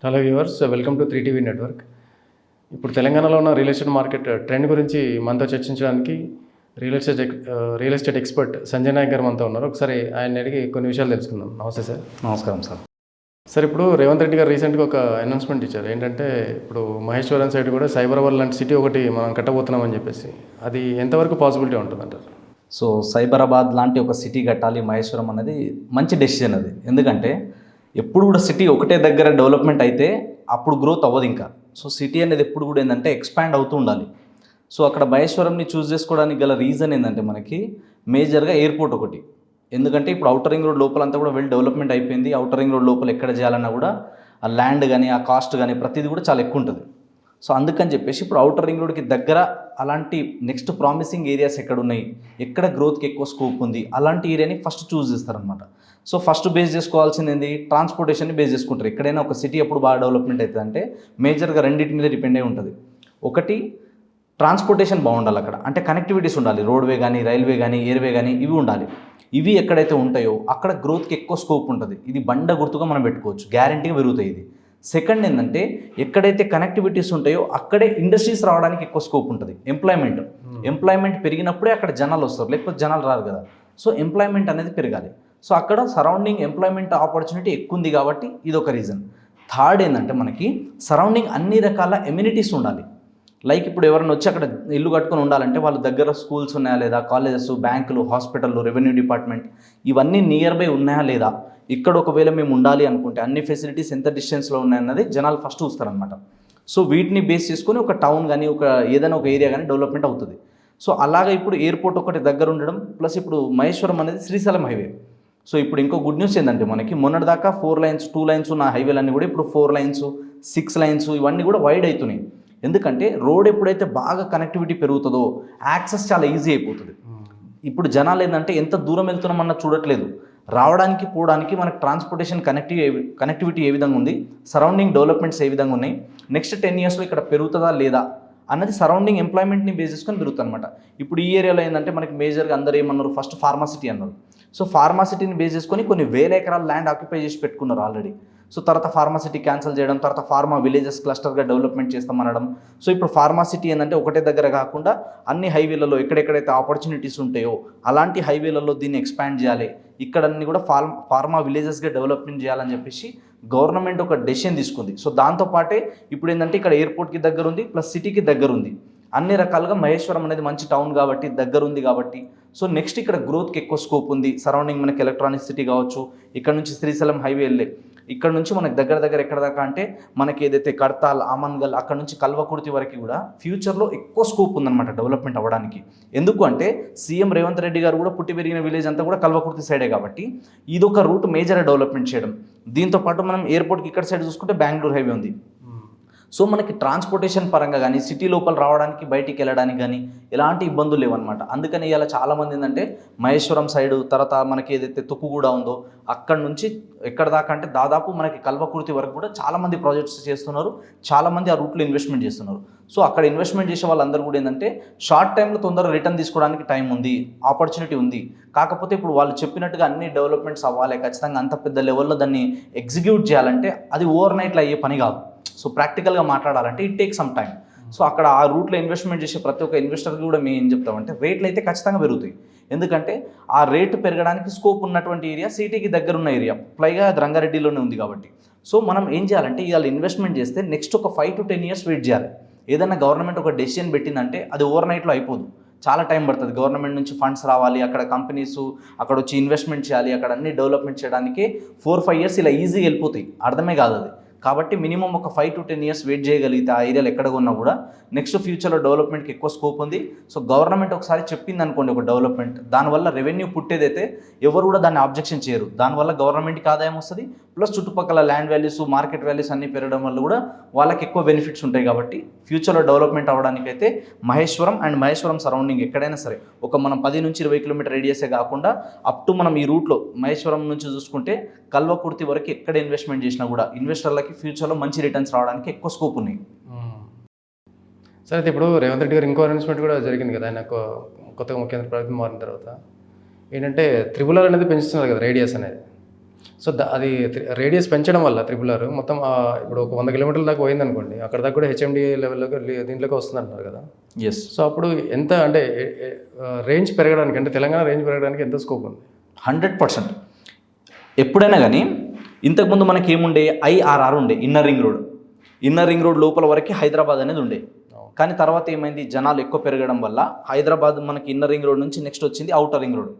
Hello viewers, welcome to 3TV network. ఇప్పుడు తెలంగాణలో ఉన్న రియల్ ఎస్టేట్ మార్కెట్ ట్రెండ్ గురించి మనతో చర్చించడానికి real estate expert Sanjay Nayak గారు మనతో ఉన్నారు. ఒకసారి ఆయన అడిగి కొన్ని విషయాలు తెలుసుకుందాం. నమస్తే సార్. నమస్కారం సార్. సార్, ఇప్పుడు రేవంత్ రెడ్డి గారు రీసెంట్గా ఒక అనౌన్స్మెంట్ ఇచ్చారు. ఏంటంటే ఇప్పుడు మహేశ్వరం సైడ్ కూడా సైబరాబాద్ లాంటి సిటీ ఒకటి మనం కట్టబోతున్నామని చెప్పేసి, అది ఎంతవరకు పాసిబిలిటీ ఉంటుందంటారు? సో సైబరాబాద్ లాంటి ఒక సిటీ కట్టాలి మహేశ్వరం అనేది మంచి డెసిషన్. అది ఎందుకంటే ఎప్పుడు కూడా సిటీ ఒకటే దగ్గర డెవలప్మెంట్ అయితే అప్పుడు గ్రోత్ అవ్వదు ఇంకా. సో సిటీ అనేది ఎప్పుడు కూడా ఏంటంటే ఎక్స్పాండ్ అవుతూ ఉండాలి. సో అక్కడ మహేశ్వరంని చూస్ చేసుకోవడానికి గల రీజన్ ఏంటంటే మనకి మేజర్గా ఎయిర్పోర్ట్ ఒకటి. ఎందుకంటే ఇప్పుడు ఔటర్ రింగ్ రోడ్ లోపలంతా కూడా వెల్ డెవలప్మెంట్ అయిపోయింది. ఔటర్ రింగ్ రోడ్ లోపల ఎక్కడ చేయాలన్నా కూడా ఆ ల్యాండ్ కానీ ఆ కాస్ట్ కానీ ప్రతిదీ కూడా చాలా ఎక్కువ ఉంటుంది. సో అందుకని చెప్పేసి ఇప్పుడు ఔటర్ రింగ్ రోడ్కి దగ్గర అలాంటి నెక్స్ట్ ప్రామిసింగ్ ఏరియాస్ ఎక్కడ ఉన్నాయి, ఎక్కడ గ్రోత్కి ఎక్కువ స్కోప్ ఉంది, అలాంటి ఏరియాని ఫస్ట్ చూస్ చేస్తారనమాట. సో ఫస్ట్ బేస్ చేసుకోవాల్సింది ఏంది, ట్రాన్స్పోర్టేషన్ని బేస్ చేసుకుంటారు. ఎక్కడైనా ఒక సిటీ ఎప్పుడు బాగా డెవలప్మెంట్ అవుతుంది అంటే మేజర్గా రెండింటి మీద డిపెండ్ అయి ఉంటుంది. ఒకటి ట్రాన్స్పోర్టేషన్ బాగుండాలి అక్కడ, అంటే కనెక్టివిటీస్ ఉండాలి. రోడ్వే కానీ, రైల్వే కానీ, ఎయిర్వే కానీ ఇవి ఉండాలి. ఇవి ఎక్కడైతే ఉంటాయో అక్కడ గ్రోత్కి ఎక్కువ స్కోప్ ఉంటుంది. ఇది బండ గుర్తుగా మనం పెట్టుకోవచ్చు, గ్యారంటీగా పెరుగుతాయి ఇది. సెకండ్ ఏంటంటే ఎక్కడైతే కనెక్టివిటీస్ ఉంటాయో అక్కడే ఇండస్ట్రీస్ రావడానికి ఎక్కువ స్కోప్ ఉంటుంది. ఎంప్లాయ్మెంట్ పెరిగినప్పుడే అక్కడ జనాలు వస్తారు, లేకపోతే జనాలు రారు కదా. సో ఎంప్లాయ్మెంట్ అనేది పెరగాలి. సో అక్కడ సరౌండింగ్ ఎంప్లాయ్మెంట్ ఆపర్చునిటీ ఎక్కువ ఉంది కాబట్టి ఇది ఒక రీజన్. థర్డ్ ఏంటంటే మనకి సరౌండింగ్ అన్ని రకాల ఎమ్యూనిటీస్ ఉండాలి. లైక్ ఇప్పుడు ఎవరైనా వచ్చి అక్కడ ఇల్లు కట్టుకొని ఉండాలంటే వాళ్ళ దగ్గర స్కూల్స్ ఉన్నాయా లేదా, కాలేజెస్, బ్యాంకులు, హాస్పిటల్, రెవెన్యూ డిపార్ట్మెంట్ ఇవన్నీ నియర్ బై ఉన్నాయా లేదా, ఇక్కడ ఒకవేళ మేము ఉండాలి అనుకుంటే అన్ని ఫెసిలిటీస్ ఎంత డిస్టెన్స్లో ఉన్నాయన్నది జనాలు ఫస్ట్ చూస్తారనమాట. సో వీటిని బేస్ చేసుకొని ఒక టౌన్ కానీ ఒక ఏదైనా ఒక ఏరియా కానీ డెవలప్మెంట్ అవుతుంది. సో అలాగే ఇప్పుడు ఎయిర్పోర్ట్ ఒకటి దగ్గర ఉండడం ప్లస్ ఇప్పుడు మహేశ్వరం అనేది శ్రీశైలం హైవే. సో ఇప్పుడు ఇంకో గుడ్ న్యూస్ ఏంటంటే మనకి మొన్నటిదాకా 4 లైన్స్ 2 లైన్స్ ఉన్న హైవేలన్నీ కూడా ఇప్పుడు 4 లైన్స్ 6 లైన్స్ ఇవన్నీ కూడా వైడ్ అవుతున్నాయి. ఎందుకంటే రోడ్ ఎప్పుడైతే బాగా కనెక్టివిటీ పెరుగుతుందో యాక్సెస్ చాలా ఈజీ అయిపోతుంది. ఇప్పుడు జనాలు ఏంటంటే ఎంత దూరం వెళ్తున్నామన్నా చూడట్లేదు, రావడానికి పోవడానికి మనకు ట్రాన్స్పోర్టేషన్ కనెక్టివిటీ ఏ విధంగా ఉంది, సరౌండింగ్ డెవలప్మెంట్స్ ఏ విధంగా ఉన్నాయి, నెక్స్ట్ 10 ఇయర్స్లో ఇక్కడ పెరుగుతుందా లేదా అన్నది సరౌండింగ్ ఎంప్లాయ్మెంట్ని బేస్ చేసుకొని పెరుగుతుంది అనమాట. ఇప్పుడు ఈ ఏరియాలో ఏంటంటే మనకి మేజర్గా అందరూ ఏమన్నారు, ఫస్ట్ ఫార్మాసిటీ అన్నారు. సో ఫార్మాసిటీని బేస్ చేసుకొని కొన్ని వేల ఎకరాల ల్యాండ్ ఆక్యుపై చేసి పెట్టుకున్నారు ఆల్రెడీ. సో తర్వాత ఫార్మాసిటీ క్యాన్సిల్ చేయడం, తర్వాత ఫార్మా విలేజెస్ క్లస్టర్గా డెవలప్మెంట్ చేస్తామనడం. సో ఇప్పుడు ఫార్మాసిటీ ఏంటంటే ఒకటే దగ్గర కాకుండా అన్ని హైవేలలో ఎక్కడెక్కడైతే ఆపర్చునిటీస్ ఉంటాయో అలాంటి హైవేలలో దీన్ని ఎక్స్పాండ్ చేయాలి, ఇక్కడన్నీ కూడా ఫార్మా విలేజెస్గా డెవలప్మెంట్ చేయాలని చెప్పేసి గవర్నమెంట్ ఒక డెసిషన్ తీసుకుంది. సో దాంతోపాటే ఇప్పుడు ఏంటంటే ఇక్కడ ఎయిర్పోర్ట్కి దగ్గర ఉంది ప్లస్ సిటీకి దగ్గర ఉంది. అన్ని రకాలుగా మహేశ్వరం అనేది మంచి టౌన్ కాబట్టి దగ్గర ఉంది కాబట్టి సో నెక్స్ట్ ఇక్కడ గ్రోత్కి ఎక్కువ స్కోప్ ఉంది. సరౌండింగ్ మనకి ఎలక్ట్రానిక్ సిటీ కావచ్చు, ఇక్కడ నుంచి శ్రీశైలం హైవే వెళ్ళే ఇక్కడ నుంచి మనకి దగ్గర ఎక్కడ దాకా అంటే మనకి ఏదైతే కడతాల్, ఆమన్గల్, అక్కడ నుంచి కల్వకుర్తి వరకు కూడా ఫ్యూచర్లో ఎక్కువ స్కోప్ ఉందన్నమాట డెవలప్మెంట్ అవ్వడానికి. ఎందుకు అంటే సీఎం రేవంత్ రెడ్డి గారు కూడా పుట్టి పెరిగిన విలేజ్ అంతా కూడా కల్వకుర్తి సైడే కాబట్టి ఇదొక రూట్ మేజర్ డెవలప్మెంట్ చేయడం. దీంతోపాటు మనం ఎయిర్పోర్ట్కి ఇక్కడ సైడ్ చూసుకుంటే బెంగళూరు హైవే ఉంది. సో మనకి ట్రాన్స్పోర్టేషన్ పరంగా కానీ సిటీ లోపల రావడానికి బయటికి వెళ్ళడానికి కానీ ఎలాంటి ఇబ్బందులు లేవన్నమాట. అందుకని ఇలా చాలామంది ఏంటంటే మహేశ్వరం సైడు తర్వాత మనకి ఏదైతే తుక్కుగూడ ఉందో అక్కడ నుంచి ఎక్కడ దాకా అంటే దాదాపు మనకి కల్వకుర్తి వరకు కూడా చాలామంది ప్రాజెక్ట్స్ చేస్తున్నారు, చాలామంది ఆ రూట్లో ఇన్వెస్ట్మెంట్ చేస్తున్నారు. సో అక్కడ ఇన్వెస్ట్మెంట్ చేసే వాళ్ళందరూ కూడా ఏంటంటే షార్ట్ టైంలో తొందరగా రిటర్న్ తీసుకోవడానికి టైం ఉంది, ఆపర్చునిటీ ఉంది. కాకపోతే ఇప్పుడు వాళ్ళు చెప్పినట్టుగా అన్ని డెవలప్మెంట్స్ అవ్వాలి, ఖచ్చితంగా అంత పెద్ద లెవెల్లో దాన్ని ఎగ్జిక్యూట్ చేయాలంటే అది ఓవర్ నైట్లో అయ్యే పని కాదు. సో ప్రాక్టికల్గా మాట్లాడాలంటే it take some time. So అక్కడ ఆ రూట్లో ఇన్వెస్ట్మెంట్ చేసే ప్రతి ఒక్క ఇన్వెస్టర్కి కూడా మేము ఏం చెప్తామంటే రేట్లు అయితే ఖచ్చితంగా పెరుగుతాయి. ఎందుకంటే ఆ రేటు పెరగడానికి స్కోప్ ఉన్నటువంటి ఏరియా సిటీకి దగ్గర ఉన్న ఏరియా, పైగా రంగారెడ్డిలోనే ఉంది కాబట్టి. సో మనం ఏం చేయాలంటే ఇవాళ ఇన్వెస్ట్మెంట్ చేస్తే నెక్స్ట్ ఒక 5 to 10 years వెయిట్ చేయాలి. ఏదైనా గవర్నమెంట్ ఒక డెసిషన్ పెట్టిందంటే అది ఓవర్ నైట్లో అయిపోదు, చాలా టైం పడుతుంది. గవర్నమెంట్ నుంచి ఫండ్స్ రావాలి, అక్కడ కంపెనీస్ అక్కడ వచ్చి ఇన్వెస్ట్మెంట్ చేయాలి, అక్కడ అన్ని డెవలప్మెంట్ చేయడానికి 4-5 years ఇలా ఈజీగా వెళ్ళిపోతాయి, అర్థమే కాదు అది. కాబట్టి మినిమం ఒక 5 to 10 years వెయిట్ చేయగలిగితే ఆ ఏరియాలో ఎక్కడ ఉన్నా కూడా నెక్స్ట్ ఫ్యూచర్లో డెవలప్మెంట్కి ఎక్కువ స్కోప్ ఉంది. సో గవర్నమెంట్ ఒకసారి చెప్పింది అనుకోండి ఒక డెవలప్మెంట్, దానివల్ల రెవెన్యూ పుట్టేదైతే ఎవరు కూడా దాన్ని ఆబ్జెక్షన్ చేయరు. దానివల్ల గవర్నమెంట్కి ఆదాయం వస్తుంది, ప్లస్ చుట్టుపక్కల ల్యాండ్ వాల్యూస్, మార్కెట్ వాల్యూస్ అన్నీ పెరగడం వల్ల కూడా వాళ్ళకి ఎక్కువ బెనిఫిట్స్ ఉంటాయి. కాబట్టి ఫ్యూచర్లో డెవలప్మెంట్ అవ్వడానికైతే మహేశ్వరం అండ్ మహేశ్వరం సరౌండింగ్ ఎక్కడైనా సరే ఒక మనం 10 నుంచి 20 కిలోమీటర్ రేడియసే కాకుండా అప్ టు మనం ఈ రూట్లో మహేశ్వరం నుంచి చూసుకుంటే కల్వకుర్తి వరకు ఎక్కడ ఇన్వెస్ట్మెంట్ చేసినా కూడా ఇన్వెస్టర్లకి ఫ్యూచర్లో మంచి రిటర్న్స్ రావడానికి ఎక్కువ స్కోప్ ఉన్నాయి. సరే, అయితే ఇప్పుడు రేవంత్ రెడ్డి గారు ఇంకో అనౌన్స్మెంట్ కూడా జరిగింది కదా, ఆయన కొత్తగా ముఖ్యమంత్రి ప్రభుత్వం మారిన తర్వాత ఏంటంటే 3R అనేది పెంచుతున్నారు కదా రేడియస్ అనేది. సో అది రేడియస్ పెంచడం వల్ల RRR మొత్తం ఇప్పుడు ఒక 100 కిలోమీటర్ల దాకా పోయింది అనుకోండి, అక్కడ దాకా కూడా HMDA లెవెల్లోకి దీంట్లోకి వస్తుంది అంటున్నారు కదా. ఎస్. సో అప్పుడు ఎంత అంటే రేంజ్ పెరగడానికి, అంటే తెలంగాణ రేంజ్ పెరగడానికి ఎంత స్కోప్ ఉంది? 100%. ఎప్పుడైనా కానీ ఇంతకుముందు మనకి ఏముండే, IRR ఉండే, ఇన్నర్ రింగ్ రోడ్ లోపల వరకు హైదరాబాద్ అనేది ఉండే. కానీ తర్వాత ఏమైంది, జనాలు ఎక్కువ పెరగడం వల్ల హైదరాబాద్ మనకి ఇన్నర్ రింగ్ రోడ్ నుంచి నెక్స్ట్ వచ్చింది outer ring road.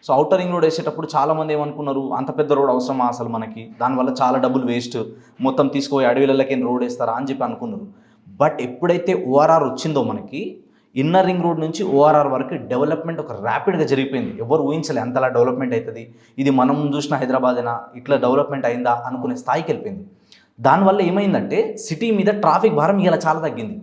So outer ring road వేసేటప్పుడు చాలామంది ఏమనుకున్నారు, అంత పెద్ద రోడ్ అవసరమా అసలు మనకి, దానివల్ల చాలా డబ్బులు వేస్ట్, మొత్తం తీసుకుపోయి అడవిలకి రోడ్ వేస్తారా అని చెప్పి అనుకున్నారు. బట్ ఎప్పుడైతే ORR వచ్చిందో మనకి ఇన్నర్ రింగ్ రోడ్ నుంచి ORR వరకు డెవలప్మెంట్ ఒక ర్యాపిడ్గా జరిగిపోయింది. ఎవరు ఊహించలే అంతలా డెవలప్మెంట్ అవుతుంది, ఇది మనం చూసిన హైదరాబాదేనా, ఇట్లా డెవలప్మెంట్ అయిందా అనుకునే స్థాయికి వెళ్ళిపోయింది. దానివల్ల ఏమైందంటే సిటీ మీద ట్రాఫిక్ భారం ఇలా చాలా తగ్గింది.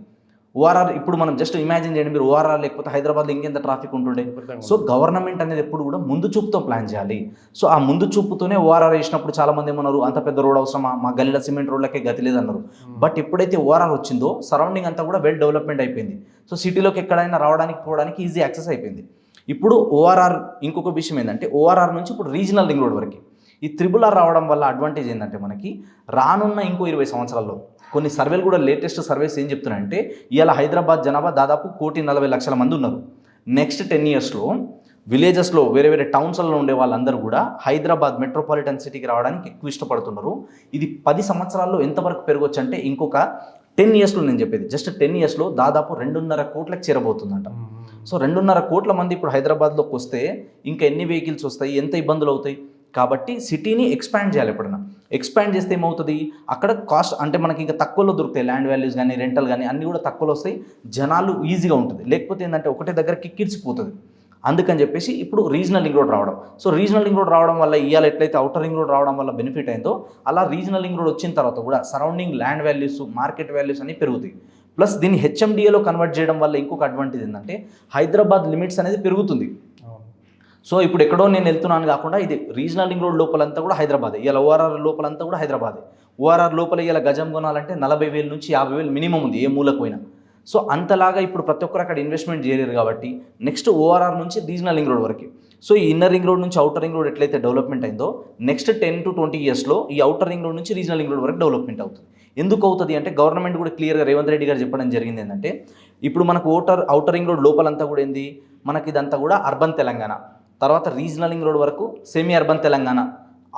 ORR ఇప్పుడు మనం జస్ట్ ఇమాజిన్ చేయండి, మీరు ORR లేకపోతే హైదరాబాద్లో ఇంకెంత ట్రాఫిక్ ఉంటుండే. సో గవర్నమెంట్ అనేది ఎప్పుడు కూడా ముందు చూపుతో ప్లాన్ చేయాలి. సో ఆ ముందు చూపుతోనే ORR వేసినప్పుడు చాలామంది ఏమన్నారు, అంత పెద్ద రోడ్ అవసరమా, మా గల్లీల సిమెంట్ రోడ్లకే గతి లేదన్నారు. బట్ ఎప్పుడైతే ORR వచ్చిందో సరౌండింగ్ అంతా కూడా వెల్ డెవలప్మెంట్ అయిపోయింది. సో సిటీలోకి ఎక్కడైనా రావడానికి పోవడానికి ఈజీ యాక్సెస్ అయిపోయింది. ఇప్పుడు ORR ఇంకొక విషయం ఏంటంటే, ORR నుంచి ఇప్పుడు రీజనల్ రింగ్ రోడ్ వరకు ఈ RRR రావడం వల్ల అడ్వాంటేజ్ ఏంటంటే, మనకి రానున్న ఇంకో 20 సంవత్సరాల్లో కొన్ని సర్వేలు కూడా, లేటెస్ట్ సర్వేస్ ఏం చెప్తున్నాయంటే, ఇవాళ హైదరాబాద్ జనాభా దాదాపు 1,40,00,000 మంది ఉన్నారు. నెక్స్ట్ 10 ఇయర్స్లో విలేజెస్లో వేరే టౌన్స్లలో ఉండే వాళ్ళందరూ కూడా హైదరాబాద్ మెట్రోపాలిటన్ సిటీకి రావడానికి ఎక్కువ ఇష్టపడుతున్నారు. ఇది 10 సంవత్సరాల్లో ఎంతవరకు పెరగవచ్చు అంటే, ఇంకొక 10 ఇయర్స్లో, నేను చెప్పేది జస్ట్ 10 ఇయర్స్లో దాదాపు 2.5 కోట్లకు చేరబోతుందంట. సో 2.5 కోట్ల మంది ఇప్పుడు హైదరాబాద్లోకి వస్తే ఇంకా ఎన్ని వెహికల్స్ వస్తాయి, ఎంత ఇబ్బందులు అవుతాయి. కాబట్టి సిటీని ఎక్స్పాండ్ చేయాలి. ఎప్పుడైనా ఎక్స్పాండ్ చేస్తే ఏమవుతుంది, అక్కడ కాస్ట్ అంటే మనకి ఇంకా తక్కువలో దొరుకుతాయి, ల్యాండ్ వాల్యూస్ కానీ రెంటల్ కానీ అన్నీ కూడా తక్కువలో వస్తాయి, జనాలు ఈజీగా ఉంటుంది. లేకపోతే ఏంటంటే ఒకటే దగ్గర కిక్కిరిసిపోతుంది. అందుకని చెప్పేసి ఇప్పుడు రీజనల్ రింగ్ రోడ్ రావడం. సో రీజనల్ రింగ్ రోడ్ రావడం వల్ల ఇవాళ ఎట్లయితే ఔటర్ రింగ్ రోడ్ రావడం వల్ల బెనిఫిట్ అయిందో, అలా రీజనల్ రింగ్ రోడ్ వచ్చిన తర్వాత కూడా surrounding land values, market values అన్నీ పెరుగుతాయి. ప్లస్ దీన్ని HMDAలో కన్వర్ట్ చేయడం వల్ల ఇంకొక అడ్వాంటేజ్ ఏంటంటే, హైదరాబాద్ లిమిట్స్ అనేది పెరుగుతుంది. సో ఇప్పుడు ఎక్కడో నేను వెళ్తున్నాను కాకుండా, ఇది రీజనల్ రింగ్ రోడ్ లోపలంతా కూడా హైదరాబాదే. ఇలా ORR లోపలంతా కూడా హైదరాబాదే. ORR లోపల ఇలా గజం కొనాలంటే 40,000 నుంచి 50,000 మినిమం ఉంది, ఏ మూలకు పోయినా. సో అంతలాగా ఇప్పుడు ప్రతి ఒక్కరు అక్కడ ఇన్వెస్ట్మెంట్ చేయలేరు. కాబట్టి నెక్స్ట్ ORR నుంచి రీజనల్ రింగ్ రోడ్ వరకు. సో ఈ ఇన్నర్ రింగ్ రోడ్ నుంచి ఔటర్ రింగ్ రోడ్ ఎట్లయితే డెవలప్మెంట్ అయిందో, నెక్స్ట్ 10 to 20 ఇయర్స్లో ఈ ఔటర్ రింగ్ రోడ్ నుంచి రీజనల్ రింగ్ రోడ్ వరకు డెవలప్మెంట్ అవుతుంది. ఎందుకు అవుతుంది అంటే, గవర్నమెంట్ కూడా క్లియర్గా రేవంత్ రెడ్డి గారు చెప్పడం జరిగింది ఏంటంటే, ఇప్పుడు మనకు ఔటర్ రింగ్ రోడ్ లోపలంతా కూడా ఏంది, మనకి ఇదంతా కూడా అర్బన్ తెలంగాణ, తర్వాత రీజనల్ రింగ్ రోడ్ వరకు సెమీ అర్బన్ తెలంగాణ,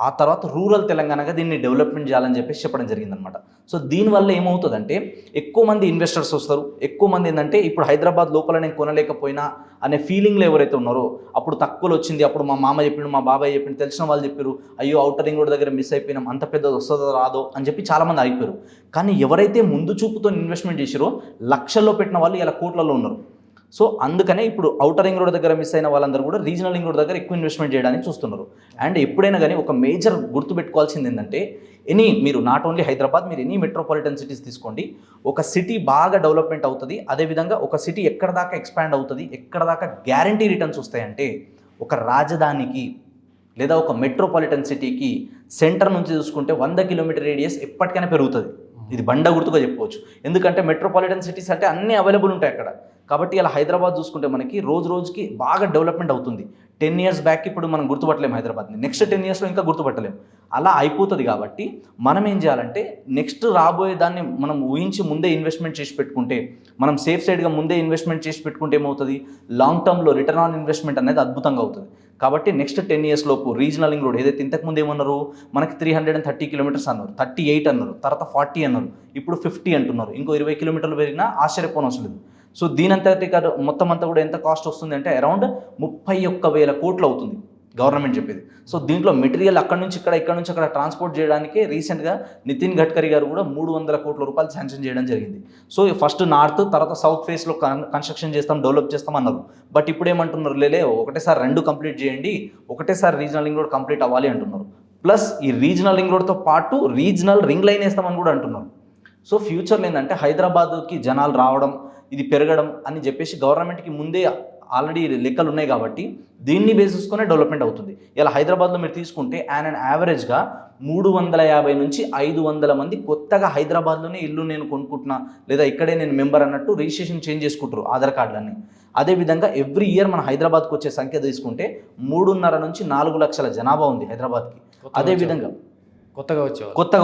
ఆ తర్వాత రూరల్ తెలంగాణగా దీన్ని డెవలప్మెంట్ చేయాలని చెప్పేసి చెప్పడం జరిగిందనమాట. సో దీనివల్ల ఏమవుతుందంటే, ఎక్కువ మంది ఇన్వెస్టర్స్ వస్తారు. ఎక్కువ మంది ఏంటంటే, ఇప్పుడు హైదరాబాద్ లోపల నేను కొనలేకపోయినా అనే ఫీలింగ్లో ఎవరైతే ఉన్నారో, అప్పుడు తక్కువలో వచ్చింది, అప్పుడు మా మామ చెప్పిండు, మా బాబాయ్ చెప్పిండు, తెలిసిన వాళ్ళు చెప్పారు, అయ్యో ఔటర్ రింగ్ రోడ్ దగ్గర మిస్ అయిపోయినాం, అంత పెద్దది వస్తుందో రాదో అని చెప్పి చాలామంది అయిపోయారు. కానీ ఎవరైతే ముందు చూపుతో ఇన్వెస్ట్మెంట్ చేసారో, లక్షల్లో పెట్టిన వాళ్ళు ఇలా కోట్లలో ఉన్నారు. సో అందుకనే ఇప్పుడు ఔటర్ రింగ్ రోడ్ దగ్గర మిస్ అయిన వాళ్ళందరూ కూడా రీజనల్ రింగ్ రోడ్ దగ్గర ఎక్కువ ఇన్వెస్ట్మెంట్ చేయడానికి చూస్తున్నారు. అండ్ ఎప్పుడైనా కానీ ఒక మేజర్ గుర్తుపెట్టుకోవాల్సింది ఏంటంటే, మీరు నాట్ ఓన్లీ హైదరాబాద్, మీరు ఎనీ మెట్రోపాలిటన్ సిటీస్ తీసుకోండి, ఒక సిటీ బాగా డెవలప్మెంట్ అవుతుంది, అదేవిధంగా ఒక సిటీ ఎక్కడ దాకా ఎక్స్పాండ్ అవుతుంది, ఎక్కడ దాకా గ్యారంటీ రిటర్న్స్ వస్తాయంటే, ఒక రాజధానికి లేదా ఒక మెట్రోపాలిటన్ సిటీకి సెంటర్ నుంచి చూసుకుంటే 100 కిలోమీటర్ రేడియస్ ఎప్పటికైనా పెరుగుతుంది. ఇది బండ గుర్తుగా చెప్పుకోవచ్చు. ఎందుకంటే మెట్రోపాలిటన్ సిటీస్ అంటే అన్నీ అవైలబుల్ ఉంటాయి అక్కడ. కాబట్టి ఇలా హైదరాబాద్ చూసుకుంటే మనకి రోజు రోజుకి బాగా డెవలప్మెంట్ అవుతుంది. 10 ఇయర్స్ బ్యాక్ ఇప్పుడు మనం గుర్తుపట్టలేము హైదరాబాద్ని, నెక్స్ట్ 10 ఇయర్స్లో ఇంకా గుర్తుపట్టలేము, అలా అయిపోతుంది. కాబట్టి మనం ఏం చేయాలంటే, నెక్స్ట్ రాబోయే దాన్ని మనం ఊహించి ముందే ఇన్వెస్ట్మెంట్ చేసి పెట్టుకుంటే, మనం సేఫ్ సైడ్గా ముందే ఇన్వెస్ట్మెంట్ చేసి పెట్టుకుంటే ఏమవుతుంది, లాంగ్ టర్మ్లో రిటర్న్ ఆన్ ఇన్వెస్ట్మెంట్ అనేది అద్భుతంగా అవుతుంది. కాబట్టి నెక్స్ట్ 10 ఇయర్స్ లోపు రీజనల్ రింగ్ రోడ్ ఏదైతే ఇంతకుముందు ఏమన్నారు, మనకి 330 కిలోమీటర్స్ అన్నారు, 38 అన్నారు, తర్వాత 40 అన్నారు, ఇప్పుడు 50 అంటున్నారు. ఇంకో 20 కిలోమీటర్లు పెరిగినా ఆశ్చర్యపోనవసరం లేదు. సో దీనంతటి మొత్తం అంతా కూడా ఎంత కాస్ట్ వస్తుంది అంటే, అరౌండ్ 31,000 కోట్లు అవుతుంది గవర్నమెంట్ చెప్పేది. సో దీంట్లో మెటీరియల్ అక్కడ నుంచి అక్కడ ట్రాన్స్పోర్ట్ చేయడానికి రీసెంట్గా నితిన్ గడ్కరీ గారు కూడా 300 కోట్ల రూపాయలు శాంక్షన్ చేయడం జరిగింది. సో ఫస్ట్ నార్త్, తర్వాత సౌత్ ఫేస్లో కన్స్ట్రక్షన్ చేస్తాం, డెవలప్ చేస్తాం అన్నారు. బట్ ఇప్పుడు ఏమంటున్నారు, ఒకటేసారి 2 కంప్లీట్ చేయండి, ఒకటేసారి రీజనల్ రింగ్ రోడ్ కంప్లీట్ అవ్వాలి అంటున్నారు. ప్లస్ ఈ రీజనల్ రింగ్ రోడ్తో పాటు రీజనల్ రింగ్ లైన్ వేస్తామని కూడా అంటున్నారు. సో ఫ్యూచర్లో ఏంటంటే, హైదరాబాద్కి జనాలు రావడం, ఇది పెరగడం అని చెప్పేసి గవర్నమెంట్కి ముందే ఆల్రెడీ లెక్కలు ఉన్నాయి. కాబట్టి దీన్ని బేస్ చేసుకునే డెవలప్మెంట్ అవుతుంది. ఇలా హైదరాబాద్లో మీరు తీసుకుంటే యావరేజ్గా 350 నుంచి 500 మంది కొత్తగా హైదరాబాద్లోనే ఇల్లు నేను కొనుక్కుంటున్నా, లేదా ఇక్కడే నేను మెంబర్ అన్నట్టు రిజిస్ట్రేషన్ చేంజ్ చేసుకుంటారు ఆధార్ కార్డులన్నీ. అదేవిధంగా ఎవ్రీ ఇయర్ మన హైదరాబాద్కి వచ్చే సంఖ్య తీసుకుంటే 3.5 నుంచి 4 లక్షల జనాభా ఉంది హైదరాబాద్కి. అదేవిధంగా కొత్తగా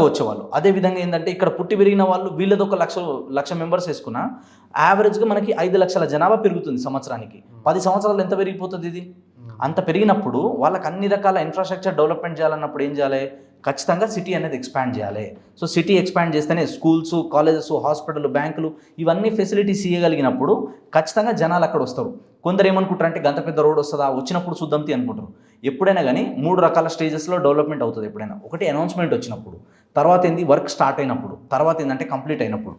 వచ్చేవాళ్ళు. అదేవిధంగా ఏంటంటే ఇక్కడ పుట్టి పెరిగిన వాళ్ళు వీళ్ళది ఒక లక్ష మెంబర్స్ వేసుకున్నా యావరేజ్గా మనకి 5 లక్షల జనాభా పెరుగుతుంది సంవత్సరానికి. 10 సంవత్సరాలు ఎంత పెరిగిపోతుంది ఇది? అంత పెరిగినప్పుడు వాళ్ళకి అన్ని రకాల ఇన్ఫ్రాస్ట్రక్చర్ డెవలప్మెంట్ చేయాలన్నప్పుడు ఏం చేయాలి? ఖచ్చితంగా సిటీ అనేది ఎక్స్పాండ్ చేయాలి. సో సిటీ ఎక్స్పాండ్ చేస్తేనే స్కూల్స్, కాలేజెస్, హాస్పిటల్, బ్యాంకులు ఇవన్నీ ఫెసిలిటీస్ ఇవ్వగలిగినప్పుడు ఖచ్చితంగా జనాలు అక్కడ వస్తారు. కొందరు ఏమనుకుంటారంటే గంత పెద్ద రోడ్ వస్తుందా, వచ్చినప్పుడు చూద్దాం అనుకుంటారు. ఎప్పుడైనా కానీ 3 రకాల స్టేజెస్లో డెవలప్మెంట్ అవుతుంది. ఎప్పుడైనా ఒకటి అనౌన్స్మెంట్ వచ్చినప్పుడు, తర్వాత ఏంది వర్క్ స్టార్ట్ అయినప్పుడు, తర్వాత ఏంటంటే కంప్లీట్ అయినప్పుడు.